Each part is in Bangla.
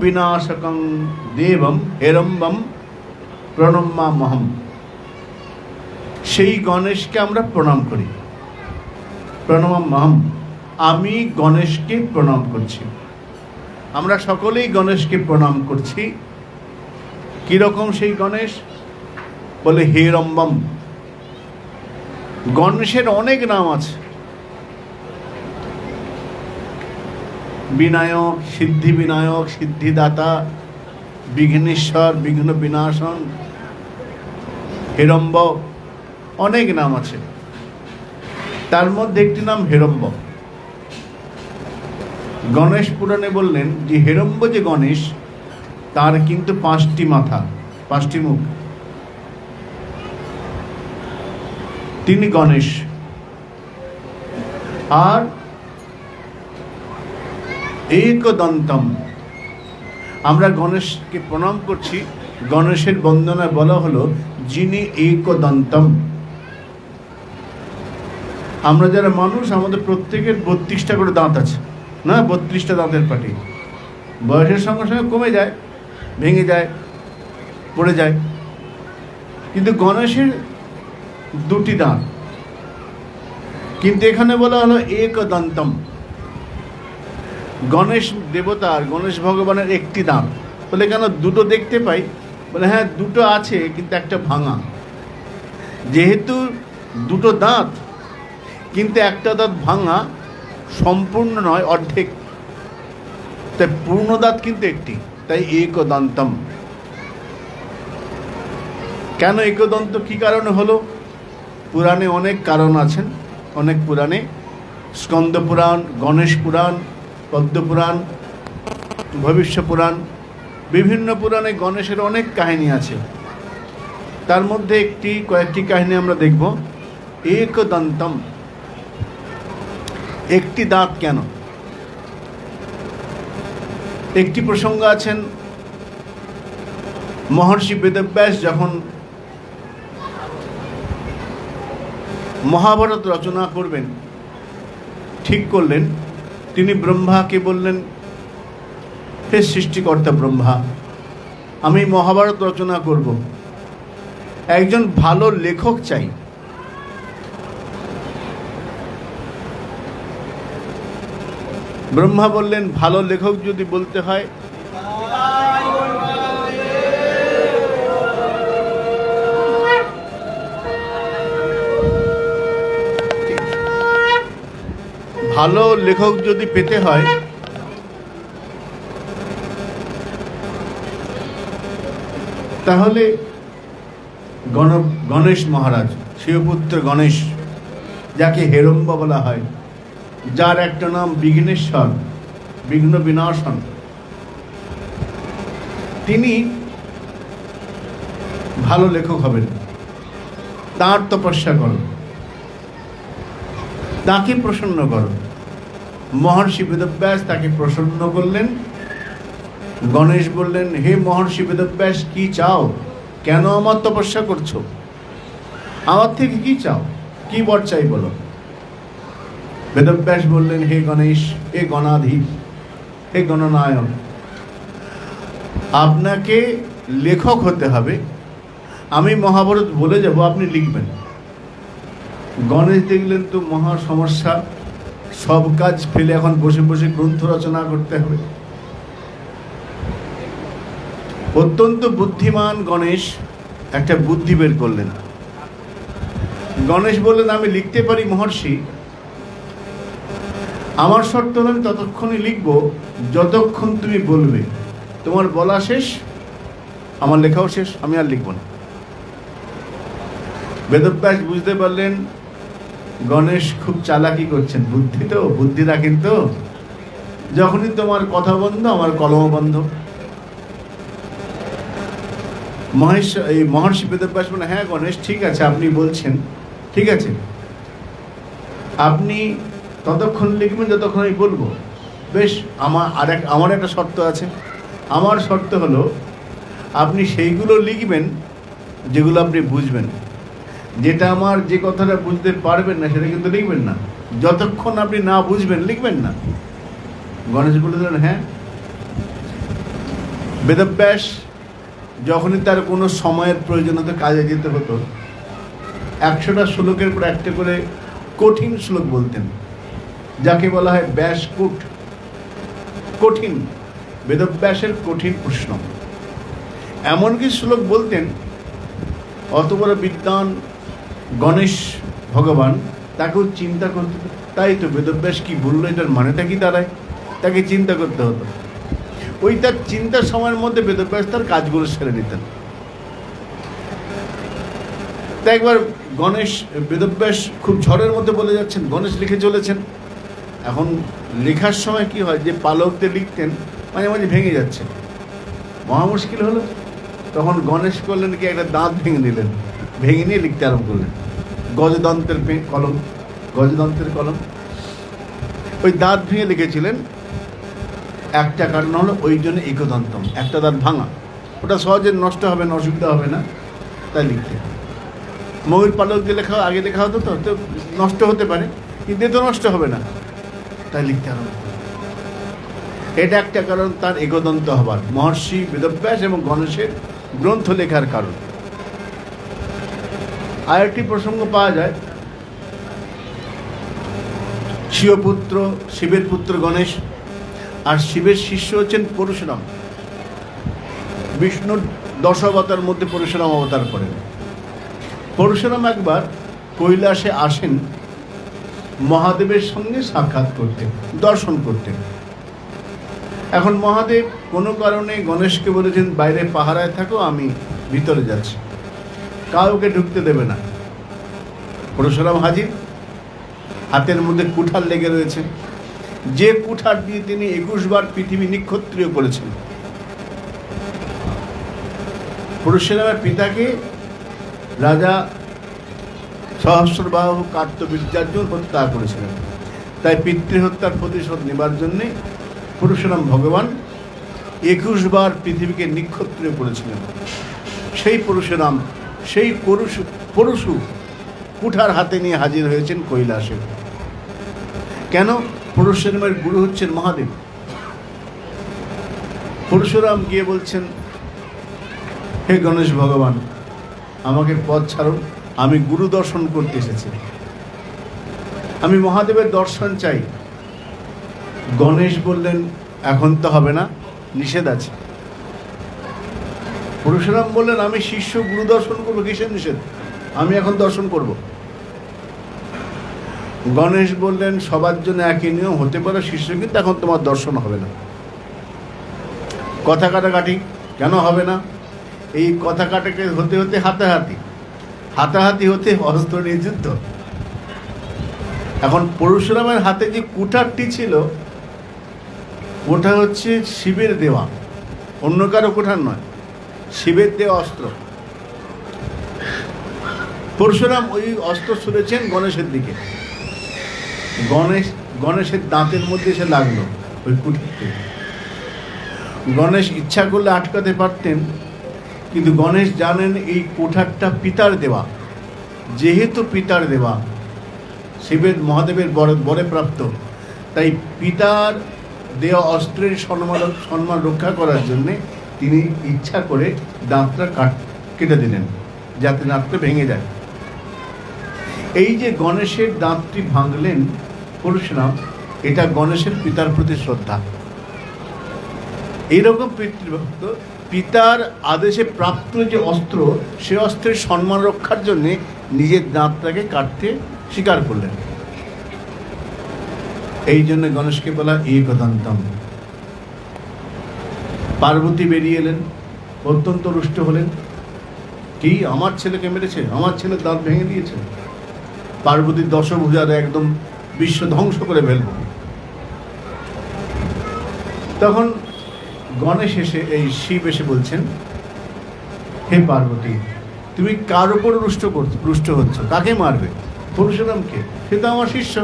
বিনাশকং দেবম হেরম্বম প্রণমামহম। সেই গণেশকে আমরা প্রণাম করি। প্রণমামহম, আমি গণেশকে প্রণাম করছি। আমরা সকলেই গণেশকে প্রণাম করছি। কিরকম সেই গণেশ? বলে হেরম্বম। গণেশের অনেক নাম আছে। বিনায়ক, সিদ্ধি বিনায়ক, সিদ্ধিদাতা, বিঘ্নেশ্বর, বিঘ্ন বিনাশন, হেরম্ব, অনেক নাম আছে। তার মধ্যে একটি নাম হেরম্ব। গণেশ পুরাণে বললেন যে হেরম্ব যে গণেশ, তার কিন্তু 5টি মাথা, 5টি মুখ। তিনি গণেশ। আর একদন্তম, আমরা গণেশকে প্রণাম করছি। গণেশের বন্দনায় বলা হলো যিনি একদন্তম। আমরা যারা মানুষ, আমাদের প্রত্যেকের 32টা করে দাঁত আছে না? 32টা দাঁতের পাটি। বয়সের সঙ্গে সঙ্গে কমে যায়, ভেঙে যায়, পড়ে যায়, কিন্তু গণেশের 2টি দাঁত। কিন্তু এখানে বলা হলো একদন্তম। গণেশ দেবতার, গণেশ ভগবানের 1টি দাঁত। বলে কেন 2টো দেখতে পাই? বলে হ্যাঁ 2টো আছে, কিন্তু একটা ভাঙা। যেহেতু 2টো দাঁত, কিন্তু একটা দাঁত ভাঙা, সম্পূর্ণ নয়, অর্ধেক। তাই পূর্ণ দাঁত কিন্তু একটি, তাই একদন্তম। কেন একদন্ত, কি কারণে হলো? পুরাণে অনেক কারণ আছেন। অনেক পুরাণে, স্কন্দ পুরাণ, গণেশ পুরাণ, পদ্ম পুরাণ, ভবিষ্য পুরাণ, বিভিন্ন পুরাণে গণেশের অনেক কাহিনী আছে। তার মধ্যে কয়েকটি কাহিনী আমরা দেখব। একদন্তম, একটি দাঁত কেন? একটি প্রসঙ্গ আছেন, মহর্ষি বেদব্যাস যখন মহাভারত রচনা করবেন ঠিক করলেন, তিনি ব্রহ্মাকে বললেন, হে সৃষ্টিকর্তা ব্রহ্মা, আমি মহাভারত রচনা করব, একজন ভালো লেখক চাই। ব্রহ্মা বললেন, ভালো লেখক যদি বলতে হয় ভালো লেখক যদি পেতে হয় তাহলে গণেশ মহারাজ, শিবপুত্র গণেশ, যাকে হেরম্ব বলা হয়, যার একটা নাম বিঘ্নেশ্বর, বিঘ্ন বিনাশন, তিনি ভালো লেখক হবেন। তাঁর তপস্যা করো, তাকে প্রসন্ন করো। মহর্ষি বেদব্যাস তাকে প্রসন্ন করলেন। গণেশ বললেন, হে মহর্ষি বেদব্যাস, কি চাও? কেন আমার তপস্যা করছো? আমার থেকে কি চাও? কি বর চাই বলো? বেদব্যাস বললেন, হে গণেশ, হে গণাধীশ, হে গণনায়ক, আপনাকে লেখক হতে হবে। আমি মহাভারত বলে যাব, আপনি লিখবেন। গণেশ দেখলেন তো মহা সমস্যা, সব কাজ ফেলে এখন বসে বসে গ্রন্থ রচনা করতে হবে। অত্যন্ত বুদ্ধিমান গণেশ একটা বুদ্ধি বের করলেন। গণেশ বললেন, আমি লিখতে পারি মহর্ষি, আমার শর্ত হলো আমি ততক্ষণই লিখব যতক্ষণ তুমি বলবে। তোমার বলা শেষ, আমার লেখাও শেষ, আমি আর লিখব না। বেদব্যাস বুঝতে পারলেন গণেশ খুব চালাকি করছেন, বুদ্ধি রাখেন তো। যখনই তোমার কথা বন্ধ, আমার কলম বন্ধ। মহর্ষি বেদব্যাস বলে, হ্যাঁ গণেশ, ঠিক আছে, আপনি বলছেন, ঠিক আছে, আপনি ততক্ষণ লিখবেন যতক্ষণ আমি বলবো। বেশ, আমার একটা শর্ত আছে। আমার শর্ত হলো আপনি সেইগুলো লিখবেন যেগুলো আপনি বুঝবেন। যেটা আমার যে কথাটা বুঝতে পারবেন না সেটা কিন্তু লিখবেন না। যতক্ষণ আপনি না বুঝবেন লিখবেন না। গণেশ বলে দিলেন, হ্যাঁ বেদব্যাস যখনই তার কোনো সময়ের প্রয়োজনীয়তা কাজে যেতে হতো 100টা শ্লোকের পর একটা করে কঠিন শ্লোক বলতেন, যাকে বলা হয় ব্যাসকূট। কঠিন, বেদব্যাসের কঠিন প্রশ্ন। এমনকি শ্লোক বলতেন, অত বড় বিদ্বান গণেশ ভগবান, তাকেও চিন্তা করতে, তাই তো বেদব্যাস কি বললো, এটার মানেটা কি দাঁড়ায়, তাকে চিন্তা করতে হতো। ওই তার চিন্তার সময়ের মধ্যে বেদব্যাস তার কাজগুলো সেরে নিতেন। তাই একবার গণেশ, বেদব্যাস খুব ঝড়ের মধ্যে বলে যাচ্ছেন, গণেশ লিখে চলেছেন। এখন লেখার সময় কি হয়, যে পালকতে লিখতেন মাঝে মাঝে ভেঙে যাচ্ছে, মহা মুশকিল হলো। তখন গণেশ করলেন কি, একটা দাঁত ভেঙে নিলেন, ভেঙে নিয়ে লিখতে আরম্ভ করলেন। গজদন্তের কলম, গজদন্তের কলম, ওই দাঁত ভেঙে লিখেছিলেন। একটা কারণ হলো ওই জন্য একদন্তম, একটা দাঁত ভাঙা, ওটা সহজে নষ্ট হবে না, অসুবিধা হবে না, তাই লিখতে। ময়ূর পালক দিয়ে লেখা, আগে লেখা হতো তো নষ্ট হতে পারে, কিন্তু এ তো নষ্ট হবে না, তাই লিখতে আরম্ভ। এটা একটা কারণ তার একদন্ত হবার, মহর্ষি বেদব্যাস এবং গণেশের গ্রন্থ লেখার কারণ। আরেকটি প্রসঙ্গ পাওয়া যায়, শিবপুত্র, শিবের পুত্র গণেশ, আর শিবের শিষ্য হচ্ছেন পরশুরাম। বিষ্ণুর 10 অবতার মধ্যে পরশুরাম অবতার করেন। পরশুরাম একবার কৈলাসে আসেন মহাদেবের সঙ্গে সাক্ষাৎ করতে, দর্শন করতে। এখন মহাদেব কোনো কারণে গণেশকে বলেছেন, বাইরে পাহারায় থাকো, আমি ভিতরে যাচ্ছি, কাউকে ঢুকতে দেবে না। পরশুরাম হাজির, হাতের মধ্যে কুঠার লেগে রয়েছে, যে কুঠার দিয়ে তিনি 21 বার পৃথিবী নিক্ষত্রিয় করেছেন। পরশুরামের পিতাকে রাজা সহস্রবাহু কার্তবীর্যার্জুন হত্যা করেছিলেন, তাই পিতৃহত্যার প্রতিশোধ নেবার জন্যে পরশুরাম ভগবান 21 বার পৃথিবীকে নিক্ষত্রিয় করেছিলেন। সেই পরশুরাম, সেই পরশু কুঠার হাতে নিয়ে হাজির হয়েছেন কৈলাসে। কেন? পরশুরামের গুরু হচ্ছেন মহাদেব। পরশুরাম গিয়ে বলছেন, হে গণেশ ভগবান, আমাকে পথ ছাড়ুন, আমি গুরু দর্শন করতে এসেছি, আমি মহাদেবের দর্শন চাই। গণেশ বললেন, এখন তো হবে না, নিষেধ আছে। পরশুরাম বললেন, আমি শিষ্য, গুরু দর্শন করবো, কিসের নিষেধ, আমি এখন দর্শন করব। গণেশ বললেন, সবার জন্য একই নিয়ম হতে পারে শিষ্য, কিন্তু এখন তোমার দর্শন হবে না। কথা কাটাকাটি, কেন হবে না? এই কথা কাটাকাটি হতে হতে হাতাহাতি, হাতাহাতি হতে অস্ত্র নিয়ে যুদ্ধ। এখন পরশুরামের হাতে যে কুঠারটি ছিল, ওটা হচ্ছে শিবের দেওয়া, অন্য কারো কুঠার নয়, শিবের দেওয়া অস্ত্র। পরশুরাম ওই অস্ত্র ছুঁড়েছেন গণেশের দিকে, গণেশের দাঁতের মধ্যে এসে লাগলো ওই কুঠারটি। গণেশ ইচ্ছা করলে আটকাতে পারতেন, কিন্তু গণেশ জানেন এই কুঠারটা পিতার দেওয়া, যেহেতু পিতার দেওয়া, শিবের মহাদেবের বরে প্রাপ্ত, তাই পিতার দেওয়া অস্ত্রের সম্মান রক্ষা করার জন্যে তিনি ইচ্ছা করে দাঁতটা কেটে দিলেন, যাতে দাঁতটা ভেঙে যায়। এই যে গণেশের দাঁতটি ভাঙলেন পরশুরাম, এটা গণেশের পিতার প্রতি শ্রদ্ধা। এইরকম পিতৃভক্ত, পিতার আদেশে প্রাপ্ত যে অস্ত্র, সে অস্ত্রের সম্মান রক্ষার জন্যে নিজের দাঁতটাকে কাটতে স্বীকার করলেন। এই জন্য গণেশকে বলা একদন্তম। পার্বতী বেরিয়ে এলেন, অত্যন্ত রুষ্ট হলেন, কি আমার ছেলেকে মেরেছে, আমার ছেলের দাঁত ভেঙে দিয়েছে, পার্বতীর দশভুজার একদম বিশ্ব ধ্বংস করে ফেলব। তখন গণেশ এসে, এই শিব এসে বলছেন, হে পার্বতী, তুমি কার ওপর রুষ্ট হচ্ছ, কাকে মারবে? পরশুরামকে, সে তো আমার শিষ্য,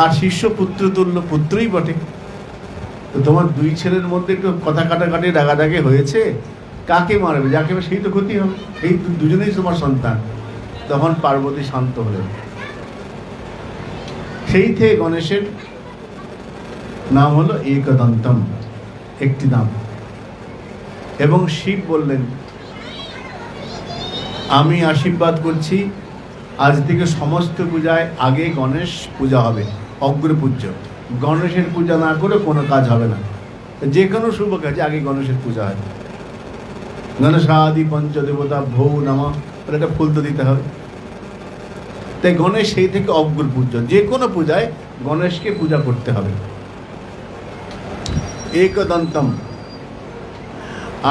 আর শিষ্য পুত্রতুল্য, পুত্রই বটে। তো তোমার দুই ছেলের মধ্যে একটু কথা কাটাকাটি রাগারাগি হয়েছে, কাকে মারবে? যাকে সেই তো ক্ষতি হবে, এই দুজনেই তোমার সন্তান। তখন পার্বতী শান্ত হলেন। সেই থেকে গণেশের নাম হলো একদন্তম, একটি নাম। এবং শিব বললেন, আমি আশীর্বাদ করছি, আজ থেকে সমস্ত পূজায় আগে গণেশ পূজা হবে, অগ্রপূজ্য। গণেশের পূজা না করে কোনো কাজ হবে না, যে কোনো শুভ কাজে আগে গণেশের পূজা হয়। গণেশাদি পঞ্চদেবতা ভৌ নামা, একটা ফুল তো দিতে হবে। তাই গণেশ সেই থেকে অগ্রপূজ্য, যে কোনো পূজায় গণেশকে পূজা করতে হবে। একদন্তম।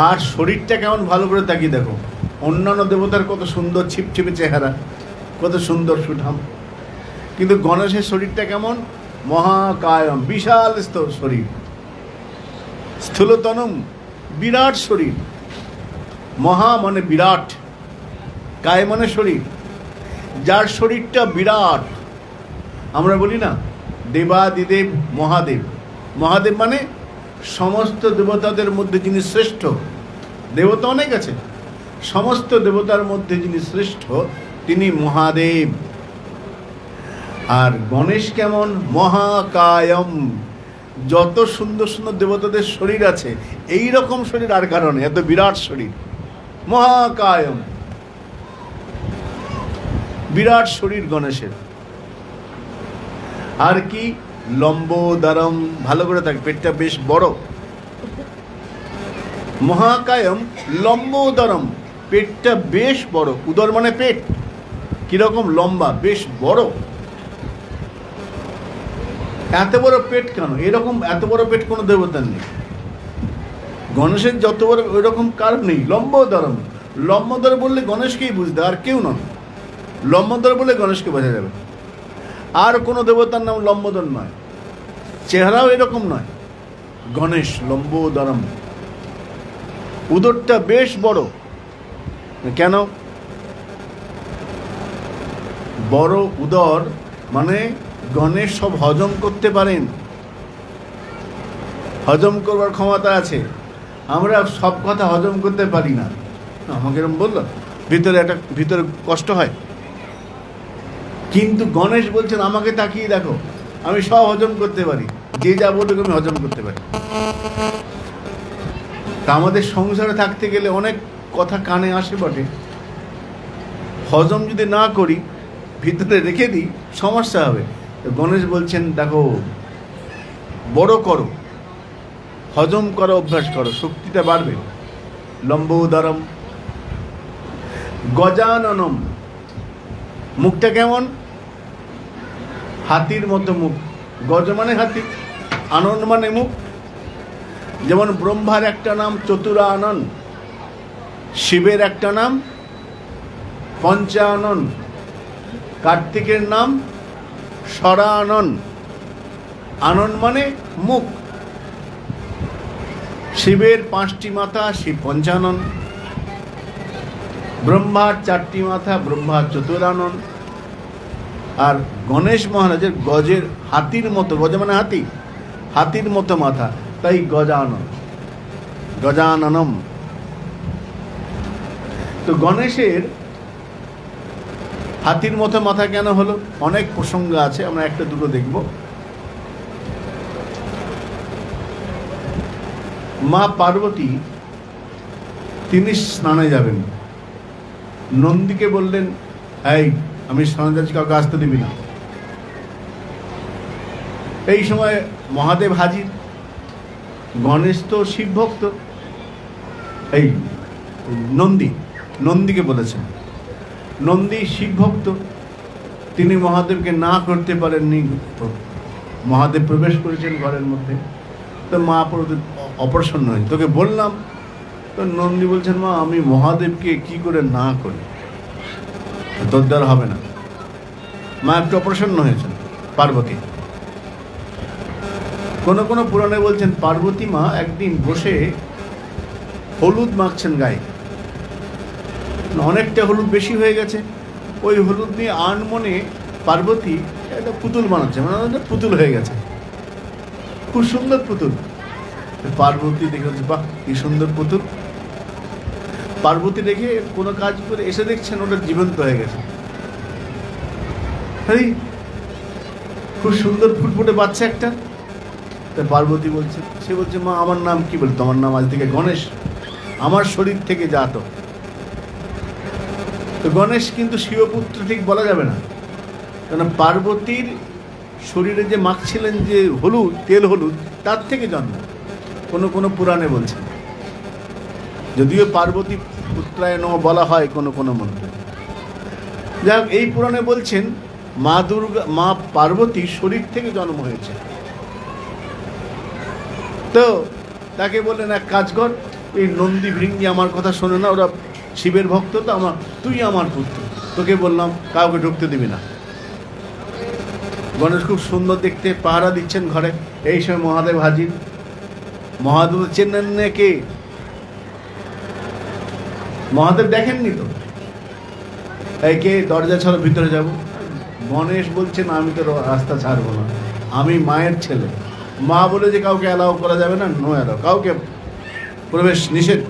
আর শরীরটা কেমন ভালো করে তাকিয়ে দেখো, অন্যান্য দেবতার কত সুন্দর ছিপছিপে চেহারা, কত সুন্দর সুঠাম, কিন্তু গণেশের শরীরটা কেমন? মহাকায়ম, বিশাল শরীর, স্থূলতনম, বিরাট শরীর। মহা মানে বিরাট, কায় মানে শরীর, যার শরীরটা বিরাট। আমরা বলি না দেবাদিদেব মহাদেব, মহাদেব মানে সমস্ত দেবতাদের মধ্যে যিনি শ্রেষ্ঠ। দেবতা অনেক আছে, সমস্ত দেবতার মধ্যে যিনি শ্রেষ্ঠ তিনি মহাদেব। আর গণেশ কেমন? মহাকায়ম, যত সুন্দর সুন্দর দেবতাদের শরীর আছে এই রকম শরীর আর কারণে, এত বিরাট শরীর, মহাকায়ম, বিরাট শরীর গণেশের। আর কি? লম্বোদরম, ভালো করে থাকে, পেটটা বেশ বড়। মহাকায়ম লম্বোদরম, পেটটা বেশ বড়। উদর মানে পেট, কিরকম? লম্বা, বেশ বড়। এত বড় পেট কেন? এরকম এত বড় পেট কোনো দেবতার নেই। গণেশের যত বড় ওই রকম কার নেই। লম্বোদরম, লম্বোদর বললে গণেশকেই বুঝতে, আর কেউ নন। লম্বোদর বলে গণেশকে বোঝা যাবে, আর কোনো দেবতার নাম লম্বোদর নয়, চেহারাও এরকম নয়। গণেশ লম্বোদরম, উদরটা বেশ বড়। কেন বড় উদর? মানে গণেশ সব হজম করতে পারেন, হজম করবার ক্ষমতা আছে। আমরা সব কথা হজম করতে পারি না। আমাকে এরকম বললো, ভিতরে কষ্ট হয়। কিন্তু গণেশ বলছেন আমাকে তাকিয়ে দেখো, আমি সব হজম করতে পারি, যে যা বলুক আমি হজম করতে পারি। তা আমাদের সংসারে থাকতে গেলে অনেক কথা কানে আসে বটে, হজম যদি না করি, ভিতরে রেখে দিই, সমস্যা হবে। গণেশ বলছেন দেখো, বড় করো, হজম করো, অভ্যাস করো, শক্তিটা বাড়বে। লম্বোদরম। গজাননম, মুখটা কেমন? হাতির মতো মুখ। গজ মানে হাতি, আনন মানে মুখ। যেমন ব্রহ্মার একটা নাম চতুরানন, শিবের একটা নাম পঞ্চানন, কার্তিকের নাম স্বরানন। আনন মানে মুখ। শিবের 5টি মাথা, শিব পঞ্চানন। ব্রহ্মার 4টি মাথা, ব্রহ্মা চতুরানন। আর গণেশ মহারাজের গজের হাতির মতো, গজ মানে হাতি, হাতির মতো মাথা, তাই গজানন, গজাননম। তো গণেশের হাতির মতো মাথা কেন হলো? অনেক প্রসঙ্গ আছে, আমরা একটা দুটো দেখব। মা পার্বতী তিনি স্নানে যাবেন, নন্দীকে বললেন এই আমি স্নানে যাচ্ছি, কাউকে আসতে দিবি না। এই সময় মহাদেব হাজির। গণেশ তো শিব ভক্ত, এই নন্দীকে বলেছেন, নন্দী শিব ভক্ত, তিনি মহাদেবকে না করতে পারেননি। মহাদেব প্রবেশ করেছেন ঘরের মধ্যে, তো মা অপ্রসন্ন হয়েছে, তোকে বললাম। তো নন্দী বলছেন মা আমি মহাদেবকে কি করে না করি, তোর দ্বারা হবে না। মা একটু অপ্রসন্ন হয়েছেন পার্বতী। কোন কোন পুরাণে বলছেন পার্বতী মা একদিন বসে হলুদ মাখছেন গায়ে, অনেকটা হলুদ বেশি হয়ে গেছে। ওই হলুদ নিয়ে আনমনে পার্বতী একটা পুতুল বানাচ্ছে, মানে পুতুল হয়ে গেছে, খুব সুন্দর পুতুল। পার্বতী দেখে বলছে বাহ কি সুন্দর পুতুল। পার্বতী দেখে কোনো কাজ করে এসে দেখছেন ওটা জীবন্ত হয়ে গেছে। খুব সুন্দর ফুটফুটে বাচ্চা একটা। তা পার্বতী বলছে, সে বলছে মা আমার নাম কি? বলে তোমার নাম আজ থেকে গণেশ, আমার শরীর থেকে জাত। তো গণেশ কিন্তু শিবপুত্র ঠিক বলা যাবে না, কারণ পার্বতীর শরীরে যে মাখছিলেন যে হলুদ, তেল হলুদ, তার থেকে জন্ম কোনো কোনো পুরাণে বলছে। যদিও পার্বতী পুত্রায় নমঃ বলা হয় কোনো কোনো মন্ত্রে। যাই হোক, এই পুরাণে বলছেন মা দুর্গা, মা পার্বতীর শরীর থেকে জন্ম হয়েছে। তো তাকে বললেন এক কাজ কর, এই নন্দী ভৃঙ্গি আমার কথা শোনে না, ওরা শিবের ভক্ত, তো তুই আমার পুত্র, তোকে বললাম কাউকে ঢুকতে দিবি না। গণেশ খুব সুন্দর দেখতে, পাহারা দিচ্ছেন ঘরে। এই সময় মহাদেব হাজির। মহাদেব চেনেন না কে? মহাদেব দেখেননি তো, এই কে? দরজা ছাড়া ভিতরে যাব। গণেশ বলছেন আমি তো রাস্তা ছাড়বো না, আমি মায়ের ছেলে। মা বলে যে কাউকে অ্যালাউ করা যাবে না, নো অ্যালাউ, কাউকে প্রবেশ নিষেধ।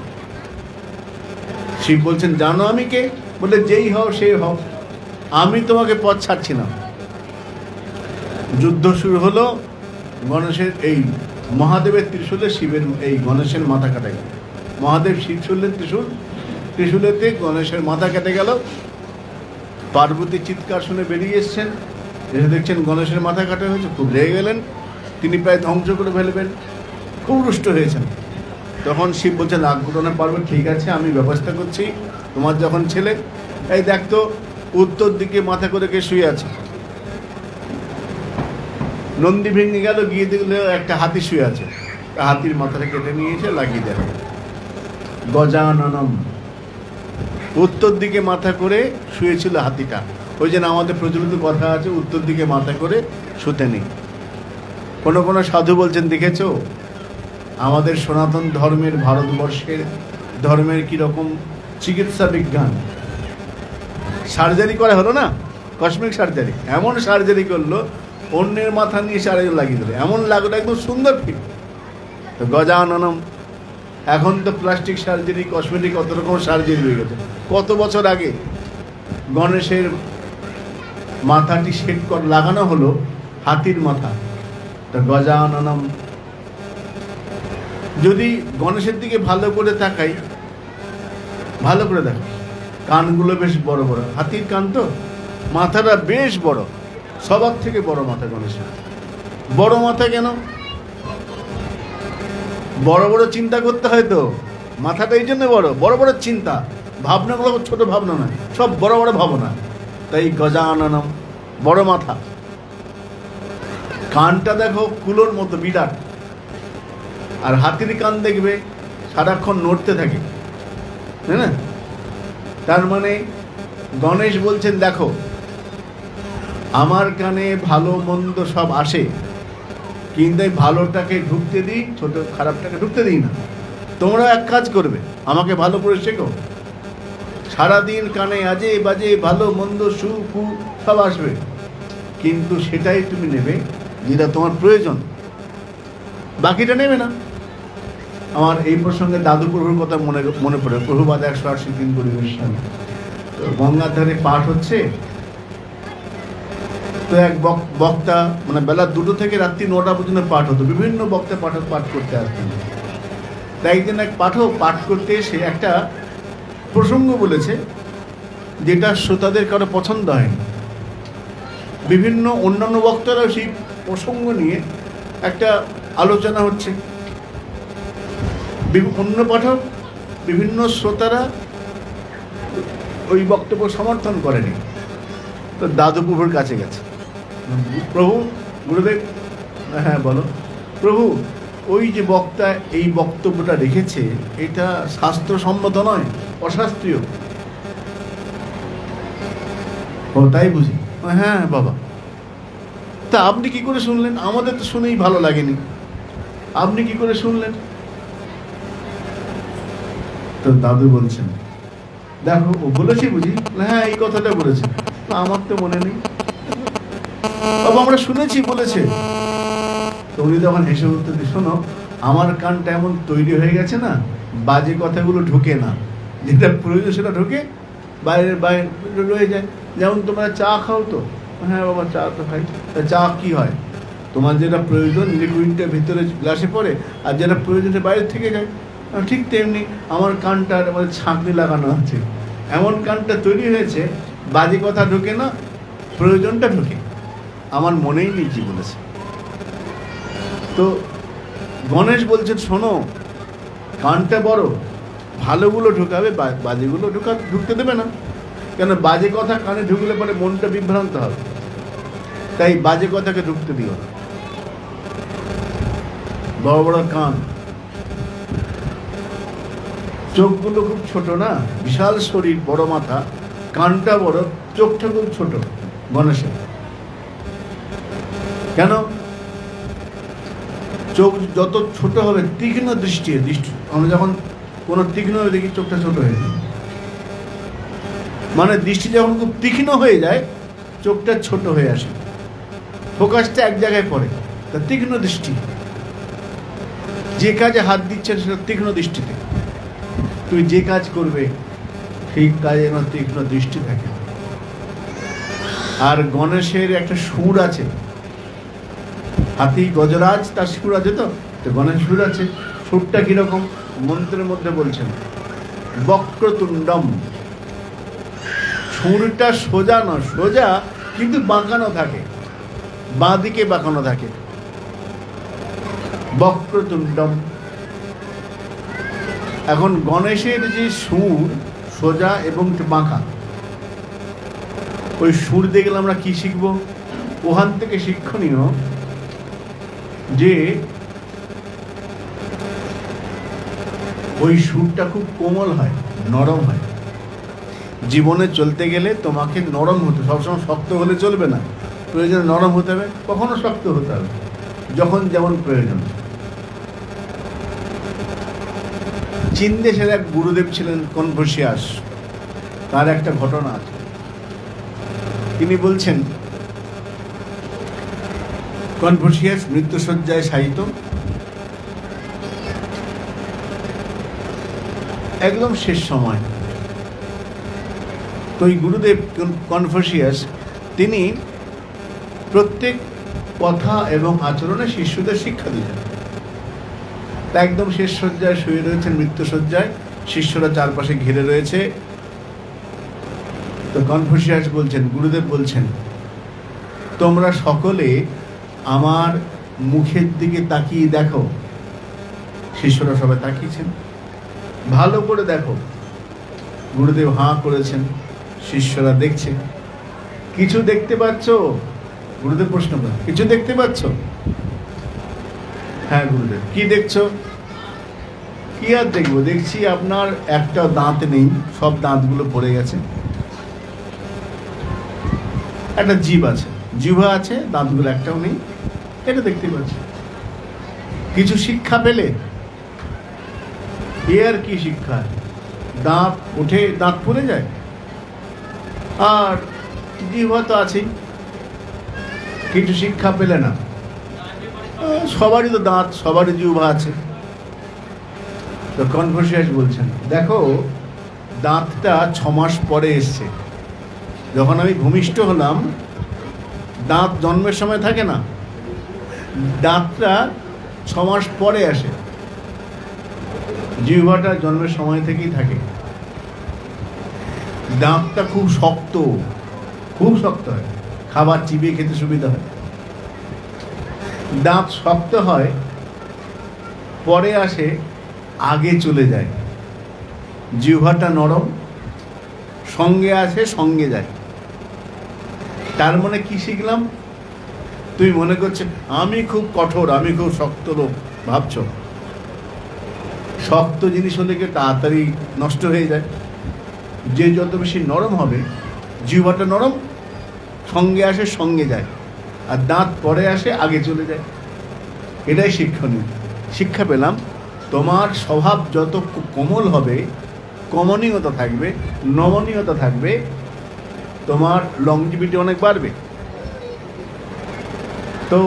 শিব বলছেন জানো আমি কে? বলে যেই হও সে হও, আমি তোমাকে পথ ছাড়ছি না। যুদ্ধ শুরু হলো। গণেশের এই মহাদেবের ত্রিশূলে শিবের এই গণেশের মাথা কাটা গেল। মহাদেব শিব শুনলেন ত্রিশূলেতে গণেশের মাথা কেটে গেল। পার্বতী চিৎকার শুনে বেরিয়ে এসছেন, এসে দেখছেন গণেশের মাথা কাটা হয়েছে। খুব রেগে গেলেন, তিনি প্রায় ধ্বংস করে ফেলবেন, খুব রুষ্ট হয়েছেন। তখন শিব বলছেন রাগ করো না পার্বতী, ঠিক আছে আমি ব্যবস্থা করছি। তোমার যখন ছেলে, এই দেখতো উত্তর দিকে মাথা করে কে শুয়ে আছে। নন্দী ভেঙে গেল, গিয়ে দেখলে একটা হাতি শুয়ে আছে। হাতির মাথাটা কেটে নিয়ে এসে লাগিয়ে দেয়। গজাননম, উত্তর দিকে মাথা করে শুয়েছিল হাতিটা। ওই জন্য আমাদের প্রচলিত কথা আছে উত্তর দিকে মাথা করে শুতে নেই। কোনো কোনো সাধু বলছেন দেখেছো আমাদের সনাতন ধর্মের, ভারতবর্ষের ধর্মের কীরকম চিকিৎসা বিজ্ঞান। সার্জারি করা হলো না, কসমিক সার্জারি, এমন সার্জারি করলো অন্যের মাথা নিয়ে সার্জারি লাগিয়ে দিল, এমন লাগলো একদম সুন্দর ফিট। তো গজাননম। এখন তো প্লাস্টিক সার্জারি, কসমেটিক, কত রকম সার্জারি হয়ে গেছে। কত বছর আগে গণেশের মাথাটি সেট লাগানো হলো হাতির মাথা। তো গজাননম। যদি গণেশের দিকে ভালো করে তাকাই, ভালো করে দেখো, কানগুলো বেশ বড় বড়, হাতির কান তো, মাথাটা বেশ বড়, সবার থেকে বড় মাথা গণেশের। বড় মাথা কেন? বড় বড় চিন্তা করতে হয় তো, মাথাটা এই জন্য বড়, বড় বড় চিন্তা, ভাবনাগুলো ছোট ভাবনা নয়, সব বড় বড় ভাবনা। তাই গজাননম, বড় মাথা। কানটা দেখো কুলোর মতো বিরাট, আর হাতির কান দেখবে সারাক্ষণ নড়তে থাকে, তাই না? তার মানে গণেশ বলছেন দেখো আমার কানে ভালো মন্দ সব আসে, কিন্তু এই ভালোটাকে ঢুকতে দিই, ছোট খারাপটাকে ঢুকতে দিই না। তোমরা এক কাজ করবে, আমাকে ভালো করে শেখো। সারাদিন কানে আজে বাজে ভালো মন্দ সুখ সব আসবে, কিন্তু সেটাই তুমি নেবে যেটা তোমার প্রয়োজন, বাকিটা নেবে না। আমার এই প্রসঙ্গে দাদু প্রভুর কথা মনে পড়ে। প্রভুবাদ 180 দিন পরিবেশন, তো গঙ্গার ধারে পাঠ হচ্ছে। তো এক বক্তা, মানে বেলা 2টো থেকে রাত্রি 9টা পর্যন্ত পাঠ হতো, বিভিন্ন বক্তা পাঠ করতে আসতেন। তাই একদিন এক পাঠক পাঠ করতে এসে একটা প্রসঙ্গ বলেছে যেটা শ্রোতাদের কারো পছন্দ হয়নি। বিভিন্ন অন্যান্য বক্তারাও সেই প্রসঙ্গ নিয়ে একটা আলোচনা হচ্ছে, অন্য পাঠক, বিভিন্ন শ্রোতারা ওই বক্তব্য সমর্থন করেনি। তো দাদু প্রভুর কাছে গেছে, প্রভু, গুরুদেব, হ্যাঁ বলো প্রভু, ওই যে বক্তা এই বক্তব্যটা রেখেছে এটা শাস্ত্রসম্মত নয়, অশাস্ত্রীয়। ও তাই বুঝি? হ্যাঁ বাবা। তা আপনি কি করে শুনলেন? আমাদের তো শুনেই ভালো লাগেনি, আপনি কি করে শুনলেন? তো দাদু বলছেন দেখো ও বলেছি বুঝি? হ্যাঁ এই কথাটা বলেছে, আমার তো মনে নেই বাবা, আমরা শুনেছি বলেছে। তো উনি তখন হেসে উত্তর দিয়ে, শোনো আমার কানটা এমন তৈরি হয়ে গেছে না, বাজে কথাগুলো ঢোকে না, যেটা প্রয়োজন সেটা ঢোকে, বাইরে রয়ে যায়। যেমন তোমরা চা খাও তো? হ্যাঁ বাবা চা তো খাই। চা কি হয়? তোমার যেটা প্রয়োজন লিকুইডটা ভিতরে গ্লাসে পড়ে, আর যেটা প্রয়োজন বাইরে থেকে যায়। ঠিক তেমনি আমার কানটার মধ্যে ছাঁকনি লাগানো আছে, এমন কানটা তৈরি হয়েছে বাজে কথা ঢোকে না, প্রয়োজনটা ঢোকে। আমার মনেই নেই কি বলেছে। তো গণেশ বলছেন শোনো, কানটা বড়, ভালোগুলো ঢুকাবে, বাজেগুলো ঢুকতে দেবে না। কেন বাজে কথা কানে ঢুকলে পরে মনটা বিভ্রান্ত হবে, তাই বাজে কথাকে ঢুকতে দিও না। বড় বড় কান, চোখগুলো খুব ছোট না, বিশাল শরীর, বড় মাথা, কানটা বড়, চোখটা খুব ছোট গণেশের। কেন? চোখ যত ছোট হবে তীক্ষ্ণ দৃষ্টি, আমরা যখন কোনো তীক্ষ্ণ দেখি চোখটা ছোট হয়ে যায়, মানে দৃষ্টি যখন খুব তীক্ষ্ণ হয়ে যায় চোখটা ছোট হয়ে আসে, ফোকাসটা এক জায়গায় পড়ে, তা তীক্ষ্ণ দৃষ্টি। যে কাজে হাত দিচ্ছেন সেটা তীক্ষ্ণ দৃষ্টিতে, তুমি যে কাজ করবে সেই কাজে যেন তীক্ষ্ণ দৃষ্টি থাকে। আর গণেশের একটা সুর আছে, হাতি গজরাজ তার সুর আছে, তো গণেশ সুর আছে। সুরটা কিরকম? মন্ত্রের মধ্যে বলছেন বক্রতুণ্ডম। সুরটা সোজা নয়, সোজা কিন্তু বাঁকানো থাকে, বাঁ দিকে বাঁকানো থাকে, বক্রতুণ্ডম। এখন গণেশের যে সুর সোজা এবং বাঁকা, ওই সুর দিয়ে গেলে আমরা কি শিখবো? ওখান থেকে শিক্ষণীয় যে ওই সুরটা খুব কোমল হয়, নরম হয়। জীবনে চলতে গেলে তোমাকে নরম হতে, সবসময় শক্ত হলে চলবে না, প্রয়োজনে নরম হতে হবে, কখনো শক্ত হতে হবে, যখন যেমন প্রয়োজন। চীন দেশের এক গুরুদেব ছিলেন কনফুসিয়াস, তার একটা ঘটনা আছে। তিনি বলছেন কনফুসিয়াস মৃত্যুশয্যায় শায়িত, একদম শেষ সময়। তো ওই গুরুদেব কনফুসিয়াস তিনি প্রত্যেক কথা এবং আচরণে শিষ্যদের শিক্ষা দিতেন। তা একদম শেষ শয্যায় শুয়ে রয়েছেন, মৃত্যুশয্যায়, শিষ্যরা চারপাশে ঘিরে রয়েছে। তো কনফুসিয়াস বলছেন, গুরুদেব বলছেন, তোমরা সকলে আমার মুখের দিকে তাকিয়ে দেখো। শিষ্যরা সবাই তাকিয়েছেন, ভালো করে দেখো। গুরুদেব হাঁ করেছেন, শিষ্যরা দেখছে। কিছু দেখতে পাচ্ছ? গুরুদেব প্রশ্ন করেন, কিছু দেখতে পাচ্ছ? হ্যাঁ গুরুদেব। কি দেখছো? কি আর দেখবো, দেখছি আপনার একটা দাঁত নেই, সব দাঁতগুলো পড়ে গেছে। একটা জিভ আছে, জিহ্বা আছে, দাঁতগুলো একটাও নেই, এটা দেখতে পাচ্ছি। কিছু শিক্ষা পেলে? এ আর কি শিক্ষা? দাঁত উঠে দাঁত পড়ে যায়, আর জিহ্বা তো আছেই, কিছু শিক্ষা পেলে না? সবারই তো দাঁত, সবারই জিহ্বা আছে। তো কনফুসিয়াস বলছেন, দেখো দাঁতটা 6 মাস পরে এসছে। যখন আমি ভূমিষ্ঠ হলাম, দাঁত জন্মের সময় থাকে না, দাঁতটা 6 মাস পরে আসে। জিহ্বাটা জন্মের সময় থেকেই থাকে। দাঁতটা খুব শক্ত, খুব শক্ত হয়, খাবার চিবিয়ে খেতে সুবিধা হয়। দাঁত শক্ত হয়, পরে আসে, আগে চলে যায়। জিহ্বাটা নরম, সঙ্গে আসে, সঙ্গে যায়। তার মানে কি শিখলাম? তুই মনে করছিস আমি খুব কঠোর, আমি খুব শক্ত লোক ভাবছ। শক্ত জিনিস হলে কি তাড়াতাড়ি নষ্ট হয়ে যায়। যে যত বেশি নরম হবে, জিহ্বাটা নরম, সঙ্গে আসে, সঙ্গে যায়, আর দাঁত পরে আসে, আগে চলে যায়। এটাই শিক্ষণীয়। শিক্ষা পেলাম, তোমার স্বভাব যত কোমল হবে, কমনীয়তা থাকবে, নমনীয়তা থাকবে, তোমার লংজিভিটি অনেক বাড়বে। তো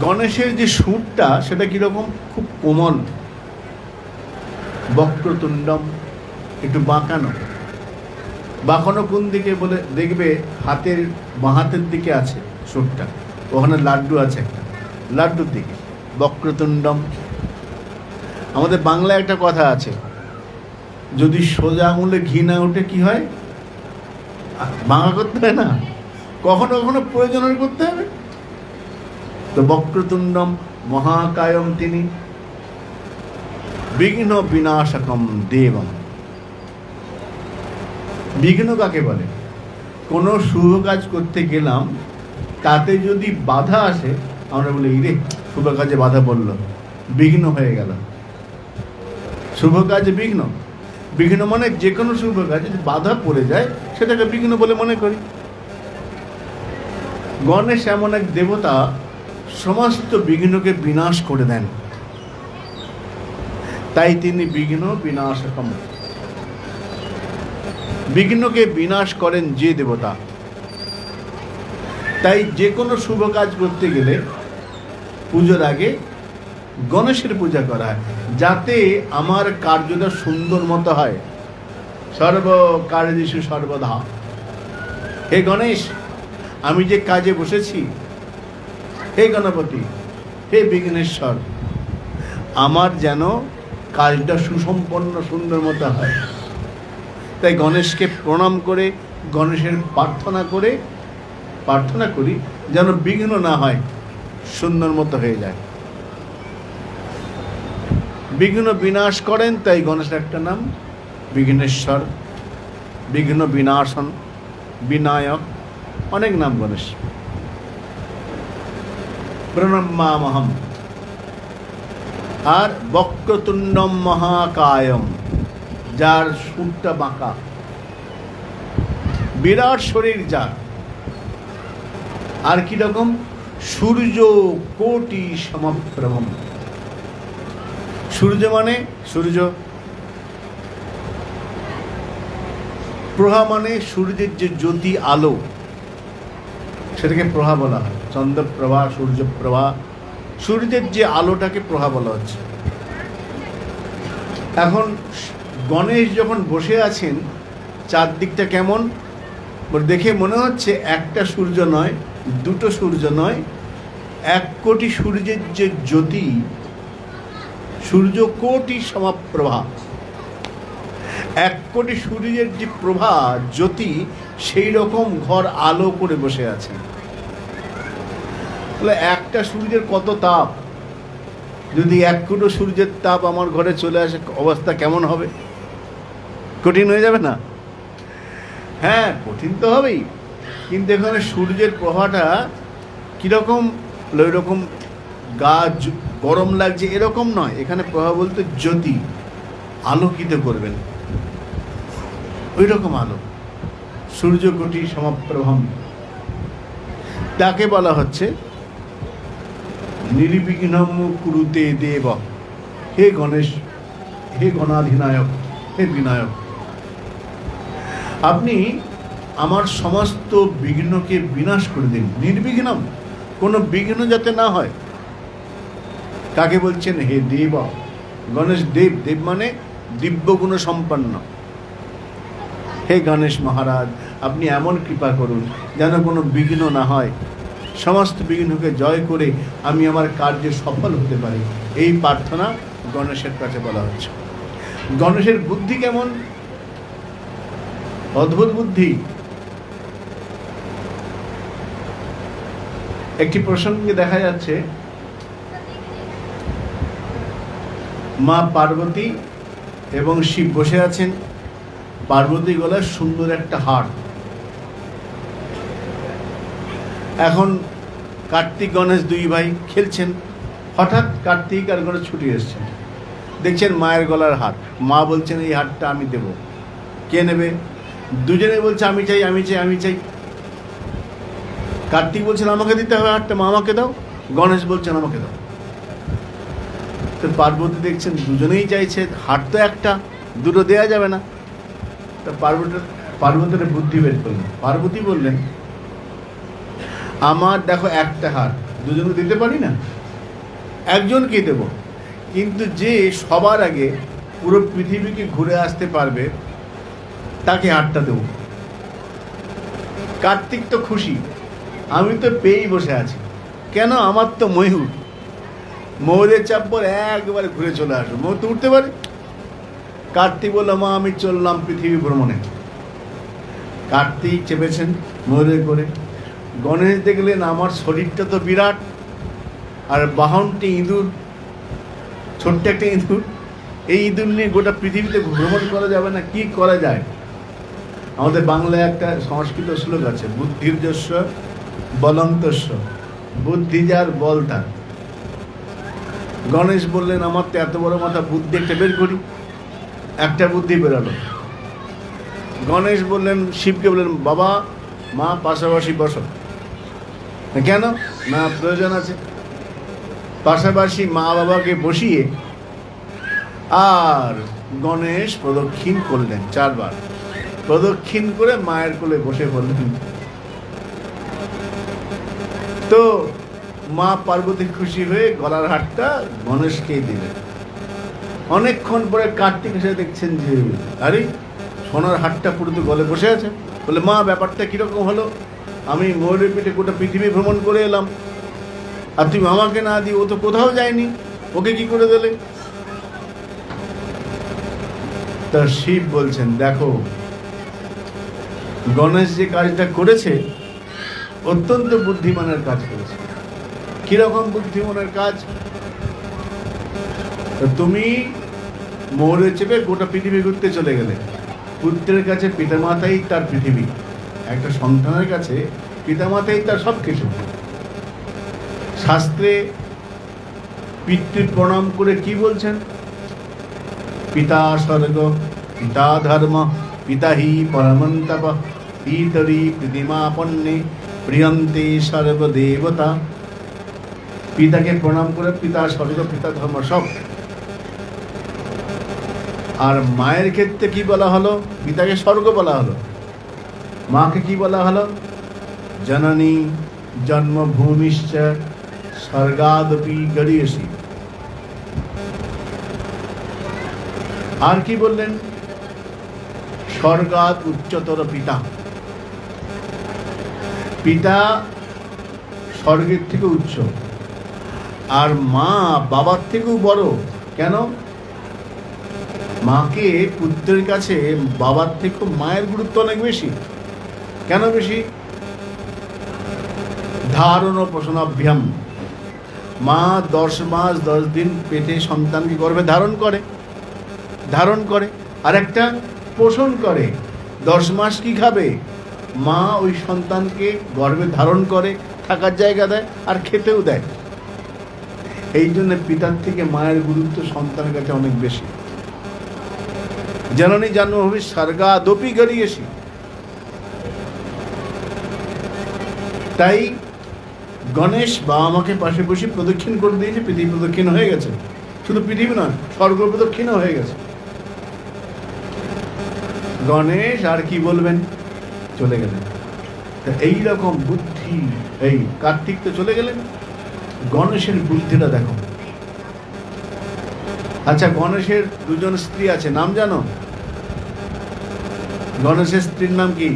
গণেশের যে সুরটা, সেটা কীরকম? খুব কোমল, বক্রতুণ্ডম, একটু বাঁকানো। বাঁকানো কোন দিকে বলে দেখবে, হাতের বাঁ হাতের দিকে আছে সুরটা, ওখানে লাড্ডু আছে একটা, লাড্ডুর দিকে বক্রতুণ্ডম। আমাদের বাংলায় একটা কথা আছে, যদি সোজা আঙুলে ঘি না উঠে কি হয়, ভাঙা করতে হয় না, কখনো কখনো প্রয়োজন হলে করতে হবে। তো বক্রতুণ্ডম মহাকায়ম তিনি বিঘ্ন বিনাশকম দেবম। বিঘ্ন কাকে বলে? কোনো শুভ কাজ করতে গেলাম, তাতে যদি বাধা আসে, আমরা বলি ইরে শুভ কাজে বাধা পড়ল, বিঘ্ন হয়ে গেল। শুভ কাজে বিঘ্ন, বিঘ্ন মানে যে কোনো শুভ কাজ যদি বাধা পড়ে যায় সেটাকে বিঘ্ন বলে মনে করি। গণেশ এমন এক দেবতা, সমস্ত বিঘ্নকে বিনাশ করে দেন, তাই তিনি বিঘ্ন বিনাশকম। বিঘ্নকে বিনাশ করেন যে দেবতা, তাই যে কোনো শুভ কাজ করতে গেলে পুজোর আগে গণেশের পূজা করা হয়, যাতে আমার কার্যটা সুন্দর মতো হয়। সর্ব কার্যেষু সর্বদা, হে গণেশ, আমি যে কাজে বসেছি, হে গণপতি, হে বিঘ্নেশ্বর, আমার যেন কাজটা সুসম্পন্ন সুন্দর মতো হয়। তাই গণেশকে প্রণাম করে, গণেশের প্রার্থনা করি যেন বিঘ্ন না হয়, সুন্দর মতো হয়ে যায়। বিঘ্ন বিনাশ করেন, তাই গণেশের একটা নাম বিঘ্নেশ্বর, বিঘ্ন বিনাশন, বিনায়ক, অনেক নাম গণেশ। প্রণমামহম। আর বক্রতুণ্ডম মহাকায়ম, যার সুরটা বাঁকা, বিরাট শরীর যার। আর কি রকম? সূর্য কোটি সমপ্রভম। সূর্য মানে সূর্য, প্রভা মানে সূর্যের যে জ্যোতি আলো, সেটাকে প্রভা বলা হয়। চন্দ্রপ্রভা, সূর্যপ্রভা, সূর্যের যে আলোটাকে প্রভা বলা হচ্ছে। এখন গণেশ যখন বসে আছেন, চারদিকটা কেমন দেখে মনে হচ্ছে একটা সূর্য নয়, দুটো সূর্য নয়, 1 কোটি সূর্যের যে জ্যোতি, সূর্য কোটি সমপ্রভা, 1 কোটি সূর্যের যে প্রভা জ্যোতি, সেই রকম ঘর আলো করে বসে আছে। বলে একটা সূর্যের কত তাপ, যদি 1 কোটি সূর্যের তাপ আমার ঘরে চলে আসে, অবস্থা কেমন হবে? কঠিন হয়ে যাবে না? হ্যাঁ, কঠিন তো হবেই, কিন্তু এখানে সূর্যের প্রভাটা কীরকম, ওই রকম গা গরম লাগছে এরকম নয়, এখানে প্রভা বলতে জ্যোতি, আলোকিত করবেন, ওই রকম আলো। সূর্যকোটি সমপ্রভম, তাকে বলা হচ্ছে নির্বিঘ্নম কুরুতে দেব। হে গণেশ, হে গণাধিনায়ক, হে বিনায়ক, আপনি আমার সমস্ত বিঘ্নকে বিনাশ করে দিন। নির্বিঘ্নম, কোনো বিঘ্ন যাতে না হয়। কাকে বলছেন? হে দেব। গণেশ দেব, দেব মানে দিব্যগুণ সম্পন্ন। হে গণেশ মহারাজ, আপনি এমন কৃপা করুন যেন কোনো বিঘ্ন না হয়, সমস্ত বিঘ্নকে জয় করে আমি আমার কার্যে সফল হতে পারি। এই প্রার্থনা গণেশের কাছে বলা হচ্ছে। গণেশের বুদ্ধি কেমন? অদ্ভুত বুদ্ধি। একটি প্রসঙ্গে দেখা যাচ্ছে, মা পার্বতী এবং শিব বসে আছেন, পার্বতী গলায় সুন্দর একটা হার। এখন কার্তিক গণেশ দুই ভাই খেলছেন, হঠাৎ কার্তিক আর গণেশ ছুটে এসছেন, দেখছেন মায়ের গলার হার। মা বলছেন এই হারটা আমি দেব। কে নেবে? দুজনে বলছে আমি চাই, আমি চাই, আমি চাই। কার্তিক বলছেন আমাকে দিতে হবে হারটা, মা আমাকে দাও। গণেশ বলছেন আমাকে দাও। তো পার্বতী দেখছেন দুজনেই চাইছে, হার তো একটা, দুটো দেয়া যাবে না। তা পার্বতীর বুদ্ধি বের করলেন। পার্বতী বললেন আমার দেখো একটা হার, দুজনে দিতে পারি না, একজনকে দেব, কিন্তু যে সবার আগে পুরো পৃথিবীকে ঘুরে আসতে পারবে তাকে হারটা দেব। কার্তিক তো খুশি, আমি তো পেয়েই বসে আছি, কেন? আমার তো ময়ূর, ময়ূরের চাপ বলে একবারে ঘুরে চলে আসো, ময়ূর তো উঠতে পারে। কার্তিক বলল, মা আমি চললাম পৃথিবী ভ্রমণে। কার্তিক চেপেছেন ময়ূরে করে। গণেশ দেখলেন আমার শরীরটা তো বিরাট, আর বাহনটি ইঁদুর, ছোট্ট একটা ইঁদুর, এই ইঁদুর নিয়ে গোটা পৃথিবীতে ভ্রমণ করা যাবে না, কি করা যায়? আমাদের বাংলায় একটা সংস্কৃত শ্লোক আছে, বুদ্ধির যস্য বলন্তস্য, বুদ্ধি যার বল তার। গণেশ বললেন আমার তো এত বড় মাথা, বুদ্ধি একটা বের করি। একটা বুদ্ধি বেরোলো। গণেশ বললেন, শিবকে বললেন, বাবা মা পাশাপাশি বসো। কেন না, প্রয়োজন আছে। পাশাপাশি মা বাবাকে বসিয়ে আর গণেশ প্রদক্ষিণ করলেন 4 বার। প্রদক্ষিণ করে মায়ের কোলে বসে পড়লেন। তো মা পার্বতী খুশি হয়ে গলার হারটা গণেশকেই দিলেন। অনেকক্ষণ পরে কার্তিক এসে দেখছেন যে আরে সোনার হারটা পুরো তো গলে বসে আছে। বলে, মা ব্যাপারটা কিরকম হলো? আমি ময়ূরের পিঠে গোটা পৃথিবী ভ্রমণ করে এলাম, আর তুমি আমাকে না দিয়ে, ও তো কোথাও যায়নি, ওকে কি করে দিলে? তা শিব বলছেন, দেখো গণেশ যে কাজটা করেছে অত্যন্ত বুদ্ধিমানের কাজ করেছে। কিরকম বুদ্ধিমানের কাজ? তুমি ময়ূরে চেপে গোটা পৃথিবী ঘুরতে চলে গেলে। পুত্রের কাছে পিতামাতাই তার পৃথিবী, একটা সন্তানের কাছে পিতামাতাই তার সব কিছু। শাস্ত্রে পিতৃ প্রণাম করে কি বলছেন? পিতা স্বর্গ, পিতা ধর্ম, পিতা হি পরমন্তপ, পিতরি প্রতিমাপন্নে প্রিয়ন্তে সর্বদেবতা। পিতাকে প্রণাম করে পিতা স্বর্গ, পিতা ধর্ম সব। আর মায়ের ক্ষেত্রে কি বলা হলো? পিতাকে স্বর্গ বলা হলো, মাকে কি বলা হলো? জননী জন্মভূমিশ্চ স্বর্গাদপি গরীয়সী। আর কি বললেন? স্বর্গাদ উচ্চতর পিতা। পিতা স্বর্গের থেকে উচ্চ, আর মা বাবার থেকেও বড়। কেন? মাকে পুত্রের কাছে বাবার থেকেও মায়ের গুরুত্ব অনেক বেশি। কেন বেশি? ধারণ ও পোষণাভ্যাম। মা 10 মাস 10 দিন পেটে সন্তানকে গর্ভে ধারণ করে, আর একটা পোষণ করে। 10 মাস কি খাবে? মা ওই সন্তানকে গর্ভে ধারণ করে, থাকার জায়গা দেয়, আর খেতেও দেয়। এই জন্য পিতার থেকে মায়ের গুরুত্ব সন্তানের কাছে অনেক বেশি। জননী জন্মভূমি স্বর্গাদপি গরীয়সী। তাই গণেশ বাবা মাকে পাশে বসে প্রদক্ষিণ করে দিয়েছে, পৃথিবী প্রদক্ষিণ হয়ে গেছে। শুধু পৃথিবী নয়, স্বর্গ প্রদক্ষিণও হয়ে গেছে। গণেশ আর কি বলবেন, চলে গেলেন। এইরকম বুদ্ধি, এই কার্তিক তো চলে গেলেন, গণেশের বুদ্ধিটা দেখো। আচ্ছা, গণেশের 2জন স্ত্রী আছে, নাম জানো? গণেশের স্ত্রীর নাম কি?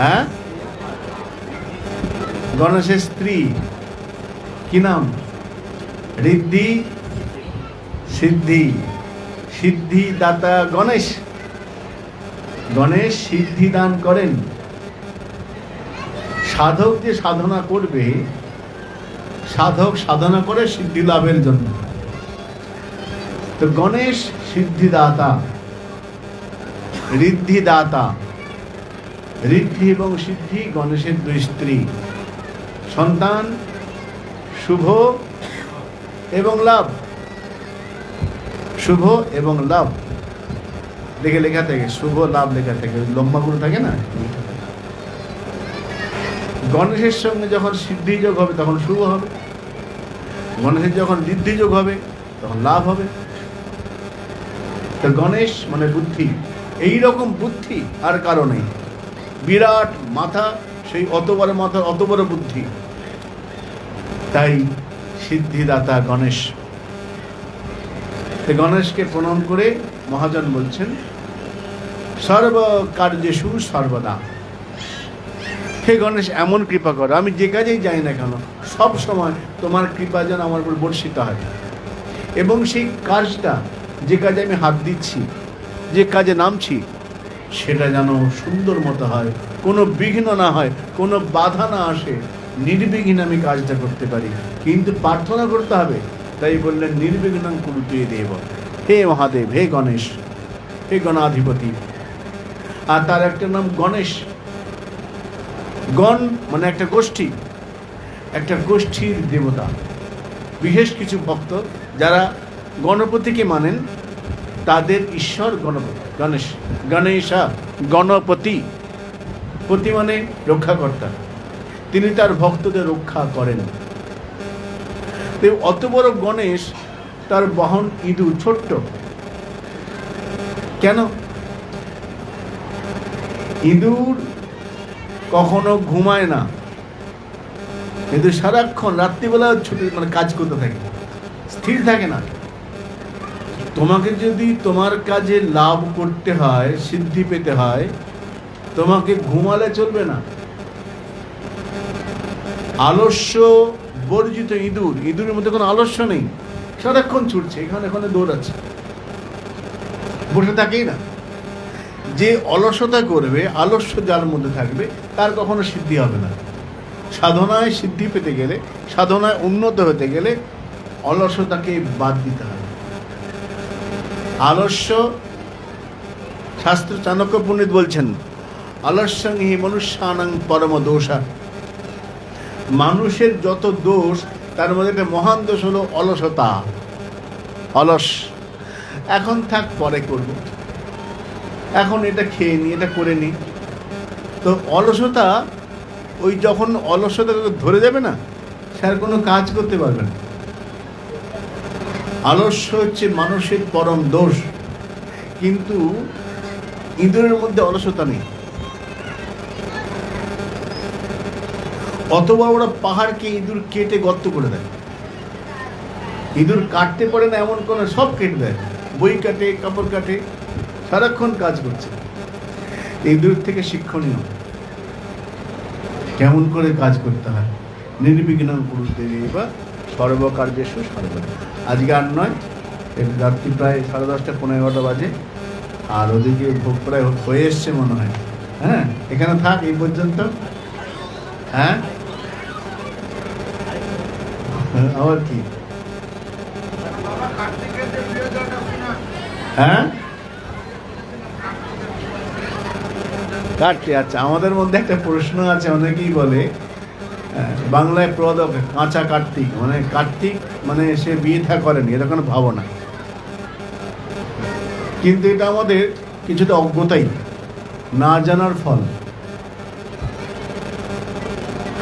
হ্যাঁ, গণেশের স্ত্রী কি নাম? ঋদ্ধি সিদ্ধি। সিদ্ধি দাতা গণেশ। গণেশ সিদ্ধি দান করেন। সাধক যে সাধনা করবে, সাধক সাধনা করে সিদ্ধি লাভের জন্য। তো গণেশ সিদ্ধিদাতা, ঋদ্ধিদাতা। ঋদ্ধি এবং সিদ্ধি গণেশের 2 স্ত্রী। সন্তান শুভ এবং লাভ। শুভ এবং লাভ দেখে লেখা থাকে, শুভ লাভ লেখা থাকে, লম্বাগুলো থাকে না। গণেশের সঙ্গে যখন সিদ্ধি যোগ হবে তখন শুভ হবে, গণেশের যখন ঋদ্ধি যোগ হবে তখন লাভ হবে। তো গণেশ মানে বুদ্ধি। এই রকম বুদ্ধি আর কারো নেই। বিরাট মাথা, সেই অত বড় মাথা, অত বড় বুদ্ধি। তাই সিদ্ধিদাতা গণেশ। গণেশকে প্রণাম করে মহাজন বলছেন, সর্ব কার্যেষু সর্বদা। হে গণেশ, এমন কৃপা করো, আমি যে কাজেই যাই না কেন সব সময় তোমার কৃপা যেন আমার উপর বর্ষিত হয়, এবং সেই কাজটা, যে কাজে আমি হাত দিচ্ছি, যে কাজে নামছি, সেটা যেন সুন্দর মতো হয়, কোনো বিঘ্ন না হয়, কোনো বাধা না আসে, নির্বিঘ্নে আমি কাজটা করতে পারি। কিন্তু প্রার্থনা করতে হবে, তাই বললেন নির্বিঘ্নং কুরুতে দেব। হে মহাদেব, হে গণেশ, হে গণাধিপতি। আর তার একটা নাম গণেশ। গণ মানে একটা গোষ্ঠী, একটা গোষ্ঠীর দেবতা। বিশেষ কিছু ভক্ত যারা গণপতিকে মানেন, তাদের ঈশ্বর গণপতি, গণেশ, গণেশা, গণপতি। পতি মানে রক্ষাকর্তা, তিনি তার ভক্তদের রক্ষা করেন। অত বড় গণেশ, তার বাহন ইঁদুর, ছোট্ট। কেন? ইঁদুর কখনো ঘুমায় না, কিন্তু সারাক্ষণ রাত্রিবেলা ছুটি মানে কাজ করতে থাকে, স্থির থাকে না। তোমাকে যদি তোমার কাজে লাভ করতে হয়, সিদ্ধি পেতে হয়, তোমাকে ঘুমালে চলবে না। আলস্য বর্জিত ইঁদুর, ইঁদুরের মধ্যে কোনো আলস্য নেই, সারাক্ষণ ছুটছে, এখানে এখানে দৌড়াচ্ছে, বসে থাকেই না। যে অলসতা করবে, আলস্য যার মধ্যে থাকবে, তার কখনো সিদ্ধি হবে না। সাধনায় সিদ্ধি পেতে গেলে, সাধনায় উন্নত হতে গেলে অলসতাকে বাদ দিতে হবে। আলস্য, শাস্ত্র চাণক্য পণ্ডিত বলছেন, আলস্যং হি মনুষ্যানাং পরম দোষা। মানুষের যত দোষ, তার মধ্যে একটা মহান দোষ হলো অলসতা। অলস, এখন থাক, পরে করব, এখন এটা খেয়ে নি, এটা করে নি। তো অলসতা, ওই যখন অলসতা ধরে যাবে না, সে আর কোনো কাজ করতে পারবে না। আলস্য হচ্ছে মানুষের পরম দোষ, কিন্তু ইঁদুরের মধ্যে অলসতা নেই। অত বড় বড় পাহাড়কে ইঁদুর কেটে গর্ত করে দেয়। ইঁদুর কাটতে পারে না এমন কোনো, সব কেটে দেয়, বই কাটে, কাপড় কাটে, সারাক্ষণ কাজ করছে। ইঁদুর থেকে শিক্ষণীয় কেমন করে কাজ করতে হয়। নির্বিঘ্নং কুরুতে বা সর্বকার্যেষু সর্বদা। আজকে আর নয়, রাত্রি প্রায় 10:30, 11:15 বাজে, আর ওদিকে ভোগ প্রায় হয়ে এসছে মনে হয়। হ্যাঁ, এখানে থাক এই পর্যন্ত। হ্যাঁ, আবার কি? হ্যাঁ, কাটতে। আচ্ছা, আমাদের মধ্যে একটা প্রশ্ন আছে, অনেকেই বলে বাংলায় প্রদক কাঁচা কার্তিক, মানে কার্তিক মানে সে বিয়ে থা করেনি, এরকম ভাবনা। কিন্তু এটা আমাদের কিছুটা অজ্ঞতাই, না জানার ফল।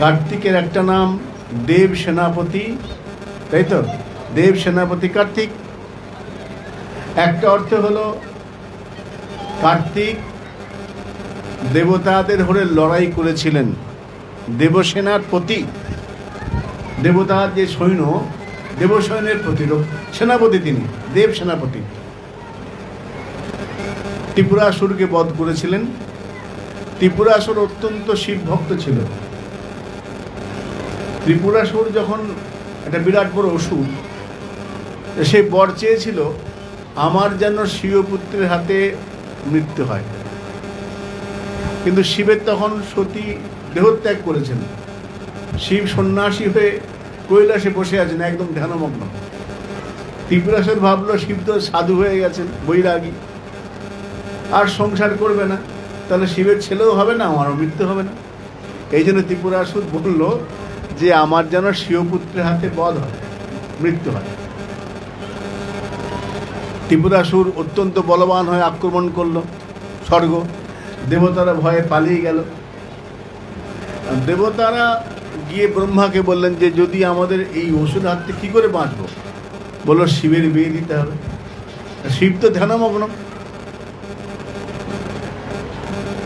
কার্তিকের একটা নাম দেব সেনাপতি, তাই তো? দেব সেনাপতি কার্তিক। একটা অর্থ হলো কার্তিক দেবতাদের হয়ে লড়াই করেছিলেন, দেবসেনার প্রতি। দেবতার যে সৈন্য, দেবসৈন্যের প্রতি সেনাপতি তিনি, দেব সেনাপতি। ত্রিপুরাসুরকে বধ করেছিলেন। ত্রিপুরাসুর অত্যন্ত শিব ভক্ত ছিল। ত্রিপুরাসুর যখন একটা বিরাট বড় অসুর, সে বর চেয়েছিল আমার যেন শিবপুত্রের হাতে মৃত্যু হয়, কিন্তু শিবের তখন সতী দেহত্যাগ করেছেন। শিব সন্ন্যাসী হয়ে কৈলাসে বসে আছেন, একদম ধ্যানমগ্ন। ত্রিপুরাসুর ভাবলো শিব তো সাধু হয়ে গেছেন, বৈরাগী, আর সংসার করবে না, তাহলে শিবের ছেলেও হবে না, আমারও মৃত্যু হবে না। এই জন্য ত্রিপুরাসুর বলল যে আমার যেন শিবপুত্রের হাতে বধ হয়, মৃত্যু হয়। ত্রিপুরাসুর অত্যন্ত বলবান হয়ে আক্রমণ করলো স্বর্গ। দেবতারা ভয়ে পালিয়ে গেল। দেবতারা গিয়ে ব্রহ্মাকে বললেন যে যদি আমাদের এই অসুর হাত থেকে কী করে বাঁচবো? বললো শিবের বিয়ে দিতে হবে। শিব তো ধ্যানমগ্ন।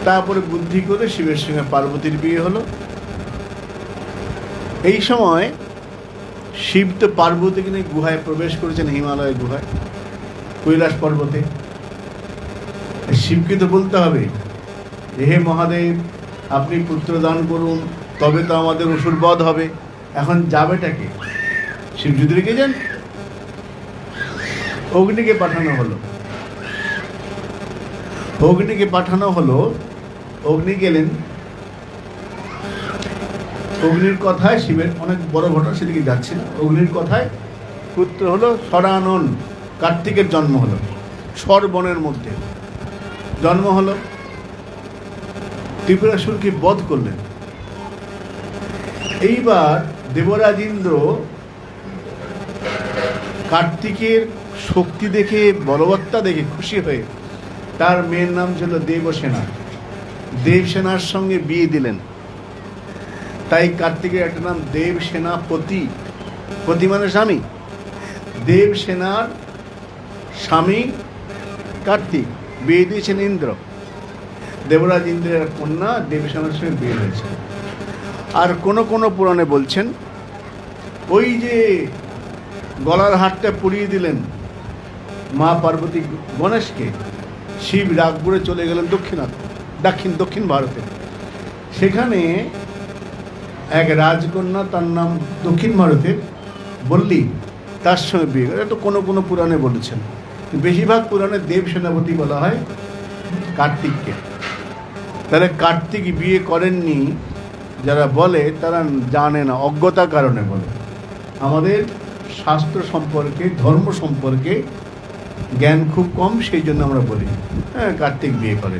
তারপরে বুদ্ধি করে শিবের সঙ্গে পার্বতীর বিয়ে হলো। এই সময় শিব তো পার্বতীকে নিয়ে গুহায় প্রবেশ করেছেন, হিমালয়ের গুহায়, কৈলাস পর্বতে। শিবকে তো বলতে হবে হে মহাদেব, আপনি পুত্র দান করুন, তবে তো আমাদের অসুর বধ হবে। এখন যাবেটাকে শিব যদি রেখে যান, অগ্নিকে পাঠানো হলো। অগ্নি গেলেন, অগ্নির কথায় শিবের অনেক বড় ঘটনা, সেদিকে যাচ্ছে না। অগ্নির কথায় পুত্র হলো সরানন, কার্তিকের জন্ম হলো, স্বরবনের মধ্যে জন্ম হলো। ত্রিপুরাসুরকে বধ করলেন। এইবার দেবরাজ ইন্দ্র কার্তিকের শক্তি দেখে, বলবত্তা দেখে খুশি হয়ে তার মেয়ের নাম ছিল দেবসেনা, দেবসেনার সঙ্গে বিয়ে দিলেন। তাই কার্তিকের একটা নাম দেবসেনাপতি, পতি মানে স্বামী। দেবসেনার স্বামী কার্তিক, বিয়ে দিয়েছেন ইন্দ্র। দেবরাজ ইন্দ্রের কন্যা দেবসেনার সঙ্গে বিয়ে হয়েছে। আর কোন পুরাণে বলছেন ওই যে গলার হারটা পরিয়ে দিলেন মা পার্বতী গণেশকে, শিব রাগ করে চলে গেলেন দক্ষিণ ভারতে। সেখানে এক রাজকন্যা, তার নাম দক্ষিণ ভারতের বললি, তার সঙ্গে বিয়ে করে। এটা কোনো পুরাণে বলেছেন, বেশিরভাগ পুরাণে দেব সেনাপতি বলা হয় কার্তিককে। তাহলে কার্তিক বিয়ে করেননি যারা বলে, তারা জানে না, অজ্ঞতার কারণে বলে। আমাদের শাস্ত্র সম্পর্কে, ধর্ম সম্পর্কে জ্ঞান খুব কম, সেই জন্য আমরা বলি হ্যাঁ কার্তিক বিয়ে করে।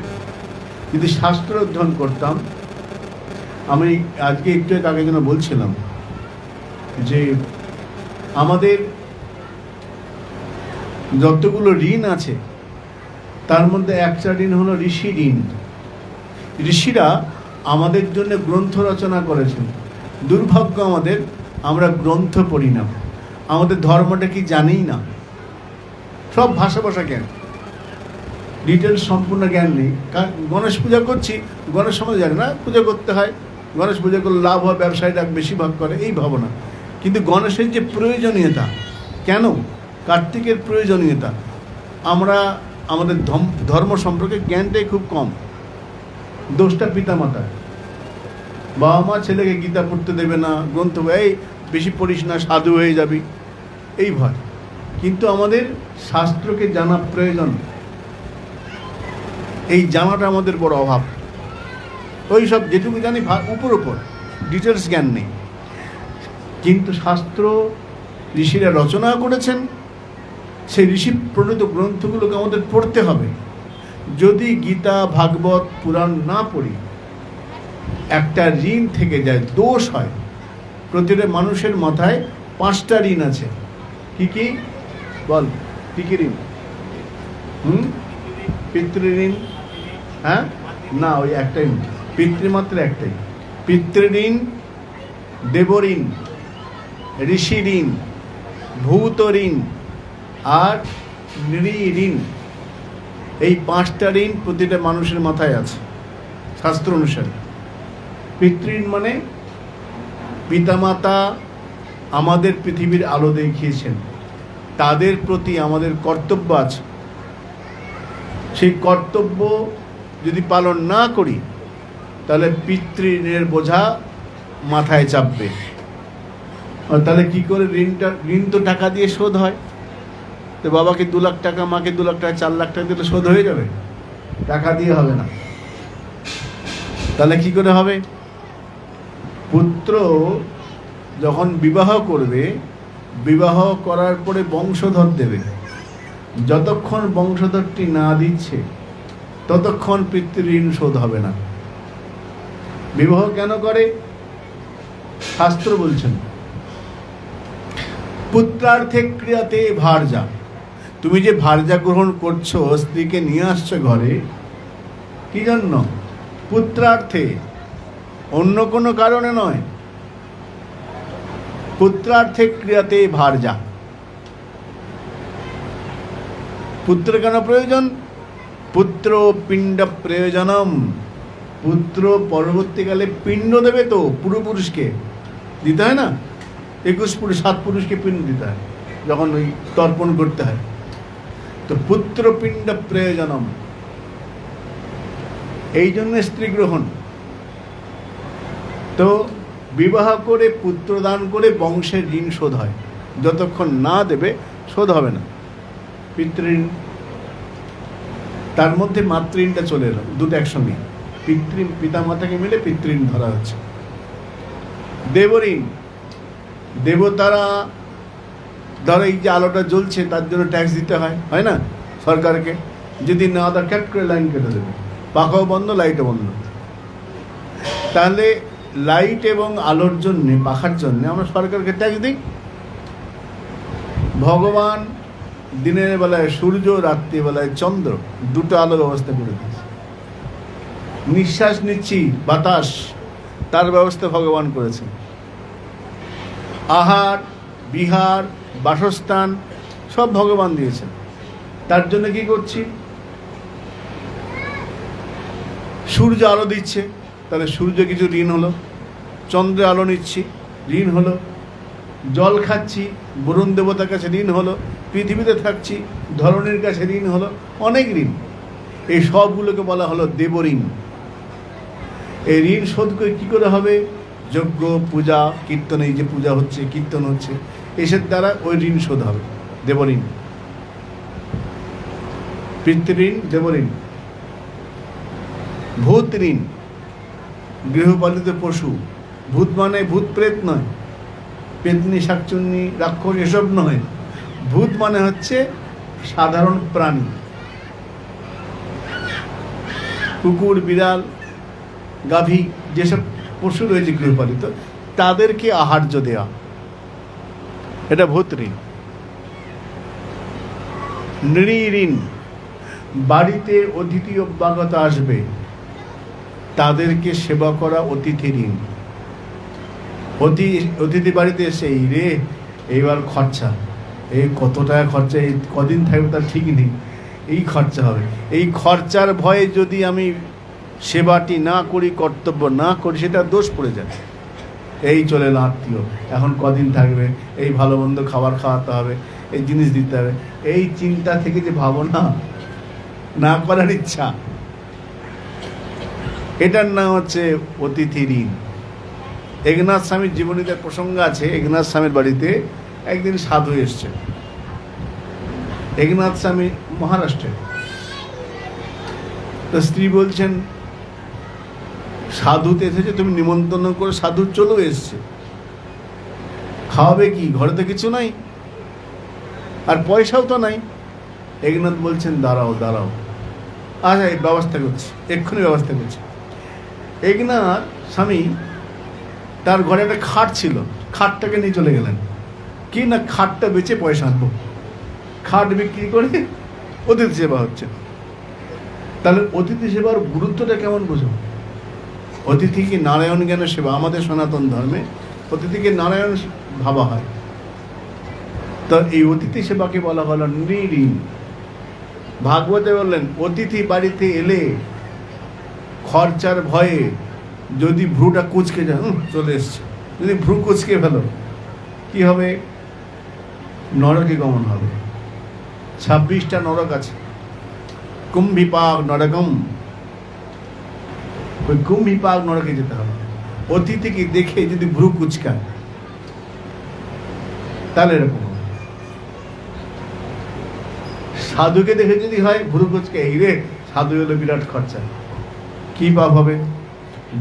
যদি শাস্ত্র অধ্যয়ন করতাম, আমি আজকে একটু আগে যেন বলছিলাম যে আমাদের যতগুলো ঋণ আছে তার মধ্যে একটা ঋণ হলো ঋষি ঋণ। ঋষিরা আমাদের জন্য গ্রন্থ রচনা করেছেন। দুর্ভাগ্য আমাদের, আমরা গ্রন্থ পড়ি না, আমাদের ধর্মটা কি জানিই না, সব ভাষা জ্ঞান, ডিটেলস সম্পূর্ণ জ্ঞান নেই। গণেশ পূজা করছি, গণেশ সময় জানি না পূজা করতে হয়, গণেশ পূজা করলে লাভ হয়, ব্যবসায়ীরা বেশি ভাগ করে, এই ভাবনা। কিন্তু গণেশের যে প্রয়োজনীয়তা, কেন কার্তিকের প্রয়োজনীয়তা, আমরা আমাদের ধর্ম সম্পর্কে জ্ঞানটাই খুব কম। দোষটা পিতামাতা, বাবা মা ছেলেকে গীতা পড়তে দেবে না, গ্রন্থ এই বেশি পড়িস না, সাধু হয়ে যাবি, এই ভয়। কিন্তু আমাদের শাস্ত্রকে জানা প্রয়োজন, এই জানাটা আমাদের বড় অভাব। ওই সব যেটুকু জানি উপর ডিটেলস জ্ঞান নেই। কিন্তু শাস্ত্র ঋষিরা রচনা করেছেন, সেই ঋষি প্রণীত গ্রন্থগুলোকে আমাদের পড়তে হবে। যদি গীতা, ভাগবত, পুরাণ না পড়ি, একটা ঋণ থেকে যায়, দোষ হয়। প্রতিটা মানুষের মাথায় 5টা ঋণ আছে। কি কি বল, কি কি ঋণ? পিতৃঋণ, হ্যাঁ না, ওই একটাই, পিতৃমাত্র একটাই। পিতৃঋণ, দেবঋণ, ঋষি ঋণ, ভূত ঋণ আর নৃঋণ। এই 5টা ঋণ প্রতিটা মানুষের মাথায় আছে শাস্ত্র অনুসারে। পিতৃঋণ মানে পিতামাতা আমাদের পৃথিবীর আলো দেখিয়েছেন, তাদের প্রতি আমাদের কর্তব্য আছে। সেই কর্তব্য যদি পালন না করি, তাহলে পিতৃঋণের বোঝা মাথায় চাপবে। তাহলে কি করে ঋণ তো টাকা দিয়ে শোধ হয়। তো বাবাকে 2 লাখ টাকা, মাকে 2 লাখ টাকা, 4 লাখ টাকা দিলে শোধ হয়ে যাবে? টাকা দিয়ে হবে না। তাহলে কি করে হবে? পুত্র যখন বিবাহ করবে, বিবাহ করার পরে বংশধর দেবে। যতক্ষণ বংশধরটি না দিচ্ছে, ততক্ষণ পিতৃঋণ শোধ হবে না। বিবাহ কেন করে? শাস্ত্র বলছেন পুত্রার্থে ক্রিয়াতে ভার্যা। তুমি যে ভার্যা গ্রহণ করছো, স্ত্রীকে নিয়ে আসছো ঘরে, কি জন্য? পুত্রার্থে, অন্য কোনো কারণে নয়। পুত্রার্থে ক্রিয়াতে ভার্যা। পুত্র কেন প্রয়োজন? পুত্র পিণ্ড প্রয়োজনম। পুত্র পরবর্তীকালে পিণ্ড দেবে, তো পূর্বপুরুষকে দিতে হয় না? 21 পুরুষ, 7 পুরুষকে পিণ্ড দিতে হয় যখন ওই তর্পণ করতে হয়। তো পুত্র পিণ্ড প্রয়োজনম, এই জন্য স্ত্রী গ্রহণ। তো বিবাহ করে পুত্রদান করে বংশের ঋণ শোধ হয়, যতক্ষণ না দেবে শোধ হবে না। পিতৃঋণ, তার মধ্যে মাতৃঋণটা চলে এলো, দুটো একসঙ্গে। পিতা মাতাকে মিলে পিতৃঋণ ধরা হচ্ছে। দেবঋণ, দেবতারা ধরো এই যে আলোটা জ্বলছে তার জন্য ট্যাক্স দিতে হয়, হয় না সরকারকে? যদি না দেয় ক্যাট করে লাইন কেটে দেবে, পাখাও বন্ধ, লাইটও বন্ধ। তাহলে লাইট এবং আলোর জন্যে, পাখার জন্যে আমরা সরকারকে ট্যাক্স দিই। ভগবান দিনের বেলায় সূর্য, রাত্রিবেলায় চন্দ্র, দুটো আলোর ব্যবস্থা করে দিয়েছে। নিঃশ্বাস নিচ্ছি, বাতাস, তার ব্যবস্থা ভগবান করেছেন। আহার, বিহার, বাসস্থান সব ভগবান দিয়েছেন। তার জন্য কি করছি? সূর্য আলো দিচ্ছে, তাহলে সূর্য কিছু ঋণ হলো। চন্দ্রে আলো নিচ্ছি, ঋণ হলো। জল খাচ্ছি, বরুণ দেবতার কাছে ঋণ হলো। পৃথিবীতে থাকছি, ধরণীর কাছে ঋণ হলো। অনেক ঋণ, এই সবগুলোকে বলা হলো দেবঋণ। এই ঋণ শোধ করে কী করে হবে? যজ্ঞ, পূজা, কীর্তন, এই যে পূজা হচ্ছে, কীর্তন হচ্ছে, এসব দ্বারা ওই ঋণ শোধ হবে। দেবঋণ, পিতৃঋণ, দেবঋণ। ভূত ঋণ, গৃহপালিত পশু। ভূত মানে ভূত প্রেত নয়, পেতনি, শাকচুন্নি, রাক্ষস এসব নয়। ভূত মানে হচ্ছে সাধারণ প্রাণী, কুকুর, বিড়াল, গাভী, যেসব পশু রয়েছে গৃহপালিত, তাদেরকে আহার্য দেওয়া, এটা ভূত ঋণ। নৃঋণ, বাড়িতে অতিথি অভ্যাগত আসবে, তাদেরকে সেবা করা অতিথি ঋণ। অতিথি বাড়িতে এসে, এই রে এইবার খরচা, এই কত টাকা খরচা, এই কদিন থাকবে তার ঠিক নেই, এই খরচা হবে। এই খরচার ভয়ে যদি আমি সেবাটি না করি, কর্তব্য না করি, সেটা দোষ পড়ে যায়। এই চলে এলো আত্মীয়, এখন কদিন থাকবে, এই ভালো মন্দ খাবার খাওয়াতে হবে, এই জিনিস দিতে হবে, এই চিন্তা থেকে যে ভাবনা না করার ইচ্ছা, এটার নাম হচ্ছে অতিথি ঋণ। একনাথ স্বামীর জীবনীতে প্রসঙ্গ আছে। একনাথ স্বামীর বাড়িতে একদিন সাধু এসছে। একনাথ স্বামী মহারাষ্ট্রে। তো স্ত্রী বলছেন, সাধুতে এসেছে, তুমি নিমন্ত্রণ করে, সাধু চলেও এসছে, খাওয়াবে কি? ঘরে তো কিছু নাই, আর পয়সাও তো নাই। একনাথ বলছেন, দাঁড়াও দাঁড়াও, আচ্ছা এই ব্যবস্থা করছি, এক্ষুনি ব্যবস্থা করছি। একনাথ স্বামী, তার ঘরে একটা খাট ছিল, খাটটাকে নিয়ে চলে গেলেন। কি না, খাটটা বেচে পয়সা আনবো। খাট বিক্রি করে অতিথি সেবা হচ্ছে। তাহলে অতিথি সেবার গুরুত্বটা কেমন বুঝো? অতিথিকে নারায়ণ জ্ঞান সেবা, আমাদের সনাতন ধর্মে অতিথিকে নারায়ণ ভাবা হয়। তো এই অতিথি সেবাকে বলা হলো নৃঋণ। ভাগবতে বললেন, অতিথি বাড়িতে এলে খরচার ভয়ে যদি ভ্রুটা কুচকে যায়, চলে এসছে, যদি ভ্রু কুচকে ফেলো, কি হবে? নরকে গমন হবে। 26টা নরক আছে। কুম্ভিপাক নরকম, ওই কুম্ভিপাক নরকে যেতে হবে। অতিথিকে দেখে যদি ভ্রু কুচকায়, তাহলে এরকম হবে। সাধুকে দেখে যদি হয় ভ্রু কুচকে, এই রে সাধু হলো, বিরাট খরচা, কি পাপ হবে?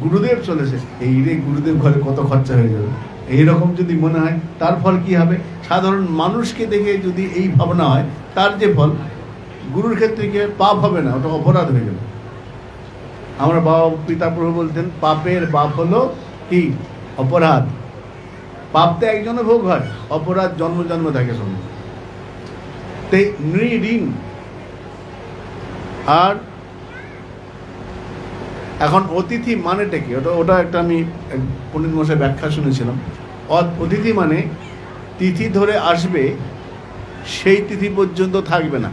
গুরুদেব চলেছে, এই রে গুরুদেব ঘরে কত খরচা হয়ে যাবে, এইরকম যদি মনে হয়, তার ফল কি হবে? সাধারণ মানুষকে দেখে যদি এই ভাবনা হয়, তার যে ফল, গুরুর ক্ষেত্রে কি পাপ হবে না, ওটা অপরাধ হয়ে যাবে। আমরা বাবা পিতা প্রভু বলতেন, পাপের বাপ হলো কি? অপরাধ। পাপ তো একজনে ভোগ হয়, অপরাধ জন্ম জন্ম থাকে সঙ্গে। তাই নৃঋণ। আর এখন অতিথি মানেটা কি? ওটা একটা আমি পণ্ডিত মশাই ব্যাখ্যা শুনেছিলাম। অতিথি মানে তিথি ধরে আসবে, সেই তিথি পর্যন্ত থাকবে না।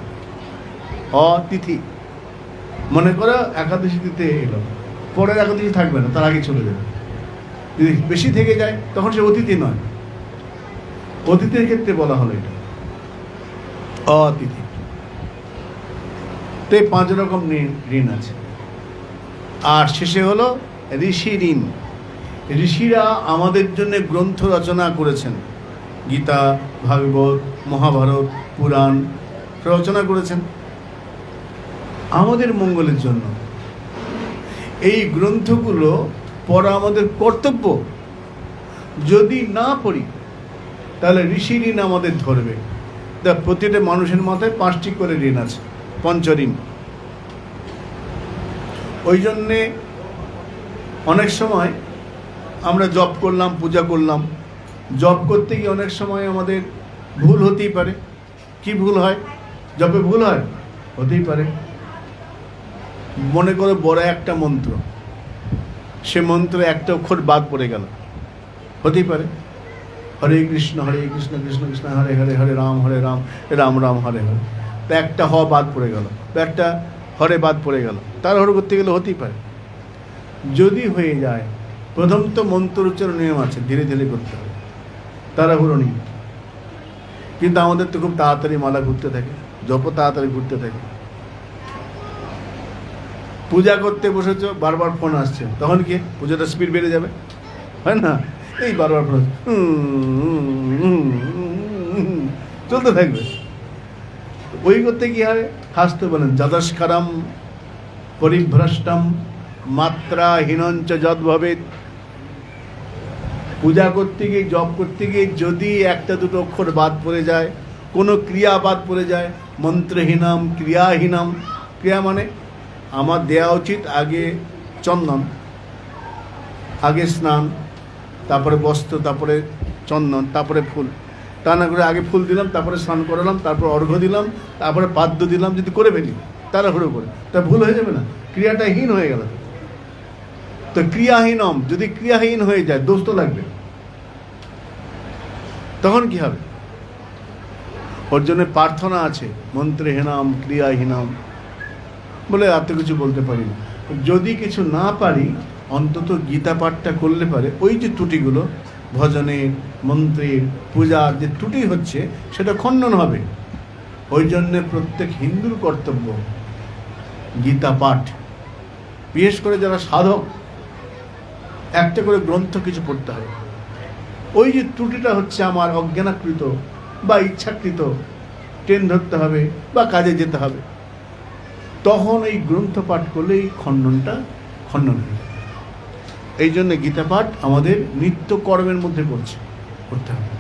অতিথি মনে করো একাদশী তিথি এলো, পরের একাদশী থাকবে না, তার আগে চলে যাবে। যদি বেশি থেকে যায় তখন সে অতিথি নয়। অতিথির ক্ষেত্রে বলা হলো এটা অতিথি। তো এই 5 রকম ঋণ আছে। আর শেষে হলো ঋষি ঋণ। ঋষিরা আমাদের জন্য গ্রন্থ রচনা করেছেন, গীতা, ভাগবত, মহাভারত, পুরাণ রচনা করেছেন আমাদের মঙ্গলের জন্য। এই গ্রন্থগুলো পড়া আমাদের কর্তব্য। যদি না পড়ি তাহলে ঋষি ঋণ আমাদের ধরবে। প্রতিটা মানুষের মাথায় 5টি করে ঋণ আছে, পঞ্চঋণ। ওই জন্যে অনেক সময় আমরা জপ করলাম, পূজা করলাম, জপ করতে গিয়ে অনেক সময় আমাদের ভুল হতেই পারে। কি ভুল হয়? জপে ভুল হয়, হতেই পারে। মনে করো বড় একটা মন্ত্র, সে মন্ত্রে একটা অক্ষর বাদ পড়ে গেল, হতেই পারে। হরে কৃষ্ণ কৃষ্ণ কৃষ্ণ হরে হরে, হরে রাম রাম রাম হরে হরে। তো একটা হ বাদ পড়ে গেল, একটা হরে বাদ পড়ে গেল, তার হরে করতে গেলে হতেই পারে। যদি হয়ে যায়, প্রথম তো মন্ত্র উচ্চারণ নিয়ম আছে, ধীরে ধীরে করতে হবে, তাড়াহুড়ো নেই। কিন্তু আমাদের তো খুব তাড়াতাড়ি মালা ঘুরতে থাকে, জপ তাড়াতাড়ি ঘুরতে থাকে। পূজা করতে বসেছ, বারবার ফোন আসছে, তখন কি পূজাটা স্পিড বেড়ে যাবে, হয় না? এই বারবার ফোন চলতে থাকবে। ওই করতে কি হয়? হাসতে বলেন, যদস্করম পরিভ্রষ্টম মাত্রাহীনঞ্চ যদ্ভবেৎ। পূজা করতে গিয়ে, জপ করতে গিয়ে যদি একটা দুটো অক্ষর বাদ পড়ে যায়, কোনো ক্রিয়া বাদ পড়ে যায়, মন্ত্রহীনম ক্রিয়াহীনম। ক্রিয়া মানে আমার দেওয়া উচিত আগে চন্দন, আগে স্নান, তারপরে বস্ত্র, তারপরে চন্দন, তারপরে ফুল। তা না করে আগে ফুল দিলাম, তারপরে স্নান করালাম, তারপর অর্ঘ্য দিলাম, তারপরে পাদ্য দিলাম। যদি করে ফেলি তাড়াহুড়ো করে, তা ভুল হয়ে যাবে না? ক্রিয়াটা হীন হয়ে গেল। তো ক্রিয়াহীনম, যদি ক্রিয়াহীন হয়ে যায়, দোষ তো লাগবে। তখন কি হবে? ওর জন্য প্রার্থনা আছে, মন্ত্রহীনম ক্রিয়াহীনম বলে আর তো কিছু বলতে পারি না। যদি কিছু না পারি, অন্তত গীতা পাঠটা করলে পারে ওই যে ত্রুটিগুলো, ভজনের, মন্ত্রের, পূজার যে ত্রুটি হচ্ছে, সেটা খণ্ডন হবে। ওই জন্যে প্রত্যেক হিন্দুর কর্তব্য গীতা পাঠ। বিশেষ করে যারা সাধক, একটা করে গ্রন্থ কিছু পড়তে হবে। ওই যে ত্রুটিটা হচ্ছে আমার অজ্ঞানাকৃত বা ইচ্ছাকৃত, ট্রেন ধরতে হবে বা কাজে যেতে হবে, তখন এই গ্রন্থ পাঠ করলে এই খণ্ডনটা খণ্ডন হবে। এই জন্য গীতা পাঠ আমাদের নিত্য কর্মের মধ্যে করতে হবে।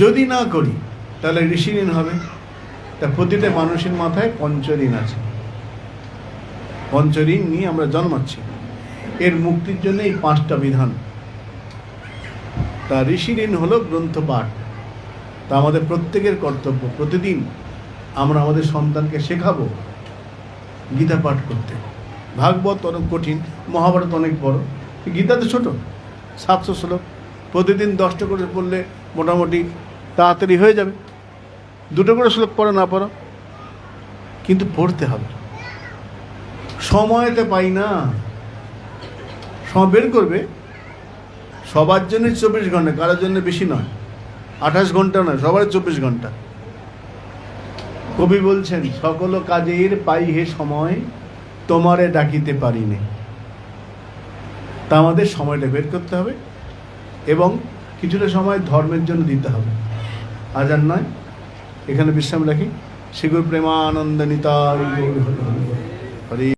যদি না করি তাহলে ঋষিঋণ হবে। তা প্রতিটা মানুষের মাথায় পঞ্চঋণ আছে। পঞ্চঋণ নিয়ে আমরা জন্মাচ্ছি। এর মুক্তির জন্য এই 5টা বিধান। তা ঋষিঋণ হলো গ্রন্থ পাঠ। তা আমাদের প্রত্যেকের কর্তব্য, প্রতিদিন আমরা আমাদের সন্তানকে শেখাবো গীতা পাঠ করতে। ভাগবত অনেক কঠিন, মহাভারত অনেক বড়, গীতা তো ছোট, 700 শ্লোক। প্রতিদিন 10টা করে পড়লে মোটামুটি তাড়াতাড়ি হয়ে যাবে। 2টো করে শ্লোক পড়ো না পড়ো, কিন্তু পড়তে হবে। সময়তে পাই না, সময় বের করবে। সবার জন্য 24 ঘন্টা, কারোর জন্য বেশি নয়, 28 ঘন্টা নয়, সবার 24 ঘন্টা। কবি বলছেন, সকল কাজের পাই হে সময়, তোমারে ডাকিতে পারি নে। তা আমাদের সময়টা বের করতে হবে এবং কিছুটা সময় ধর্মের জন্য দিতে হবে। আজ আর নয়, এখানে বিশ্রাম রাখি। শ্রী গুরু প্রেমানন্দ নিতাই গৌর হরি।